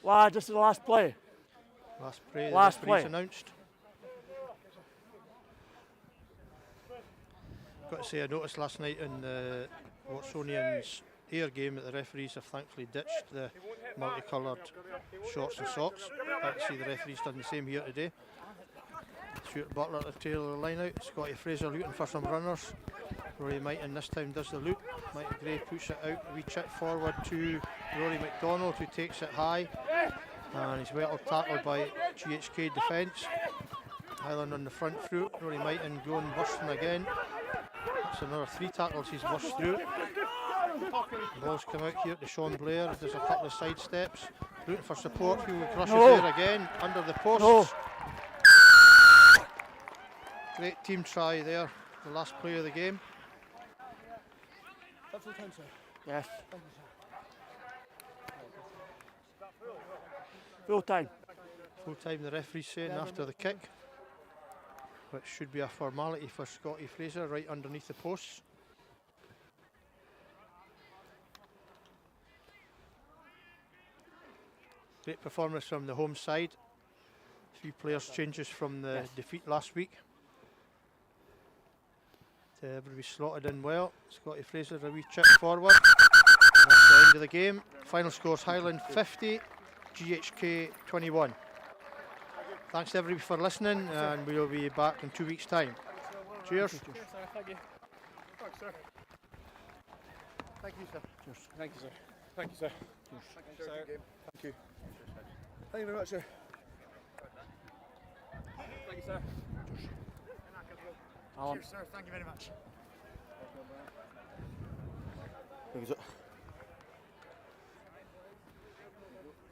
Lads, this is the last play. Last play. Last the referee's play. announced. Got to say, I noticed last night in the Watsonians air game that the referees have thankfully ditched the multicoloured shorts and socks. Glad to see the referees done the same here today. Stuart Butler at the tail of the line out. Scotty Fraser looking for some runners. Rory Mighton this time does the loop. Michael Gray puts it out. A wee chip forward to Rory McDonald, who takes it high. And he's well tackled by GHK defence. Highland on the front foot. Rory Mighton going bursting again. That's another 3 tackles he's burst through. The ball's come out here to Sean Blair. There's a couple of side steps. Looking for support. Who crushes there again under the posts. No. Great team try there. The last play of the game. full time, sir? Yes. Thank you, sir. Full time. Full time, the referee's saying after the kick, which should be a formality for Scotty Fraser right underneath the posts. Great performance from the home side. 3 players changes from the defeat last week. Everybody slotted in well. Scotty Fraser a wee chip forward. And that's the end of the game. Final scores Highland 50, GHK 21. Thanks everybody for listening, and we'll be back in 2 weeks' time. Cheers. Yes, sir. Thank you. Thanks, sir. Thank you, sir. Cheers. Thank you, sir. Thank you, sir. Thank you, sir. Thank you. Thank you very much, sir. Thank you, sir. Alan. Cheers, sir. Thank you very much. Thank you, sir.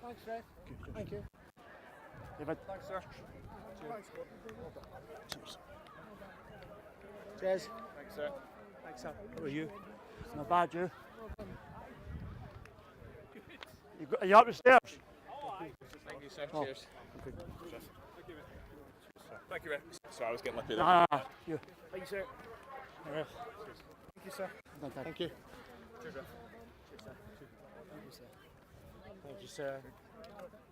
Thanks, Fred. Thank you. David. Thanks, sir. Cheers. Thanks, sir. Thanks, sir. How are you? It's not bad, you. Are you up the stairs? Thank you, sir. Oh. Cheers. Thank you, Sorry, I was getting lippy there. Nah, you. Thank you, sir. Thank you, sir. Thank you. Cheers, sir. Thank you, sir. Thank you, sir.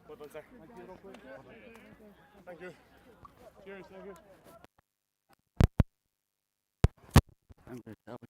Well done, sir. Thank you. Cheers, thank you. I'm good.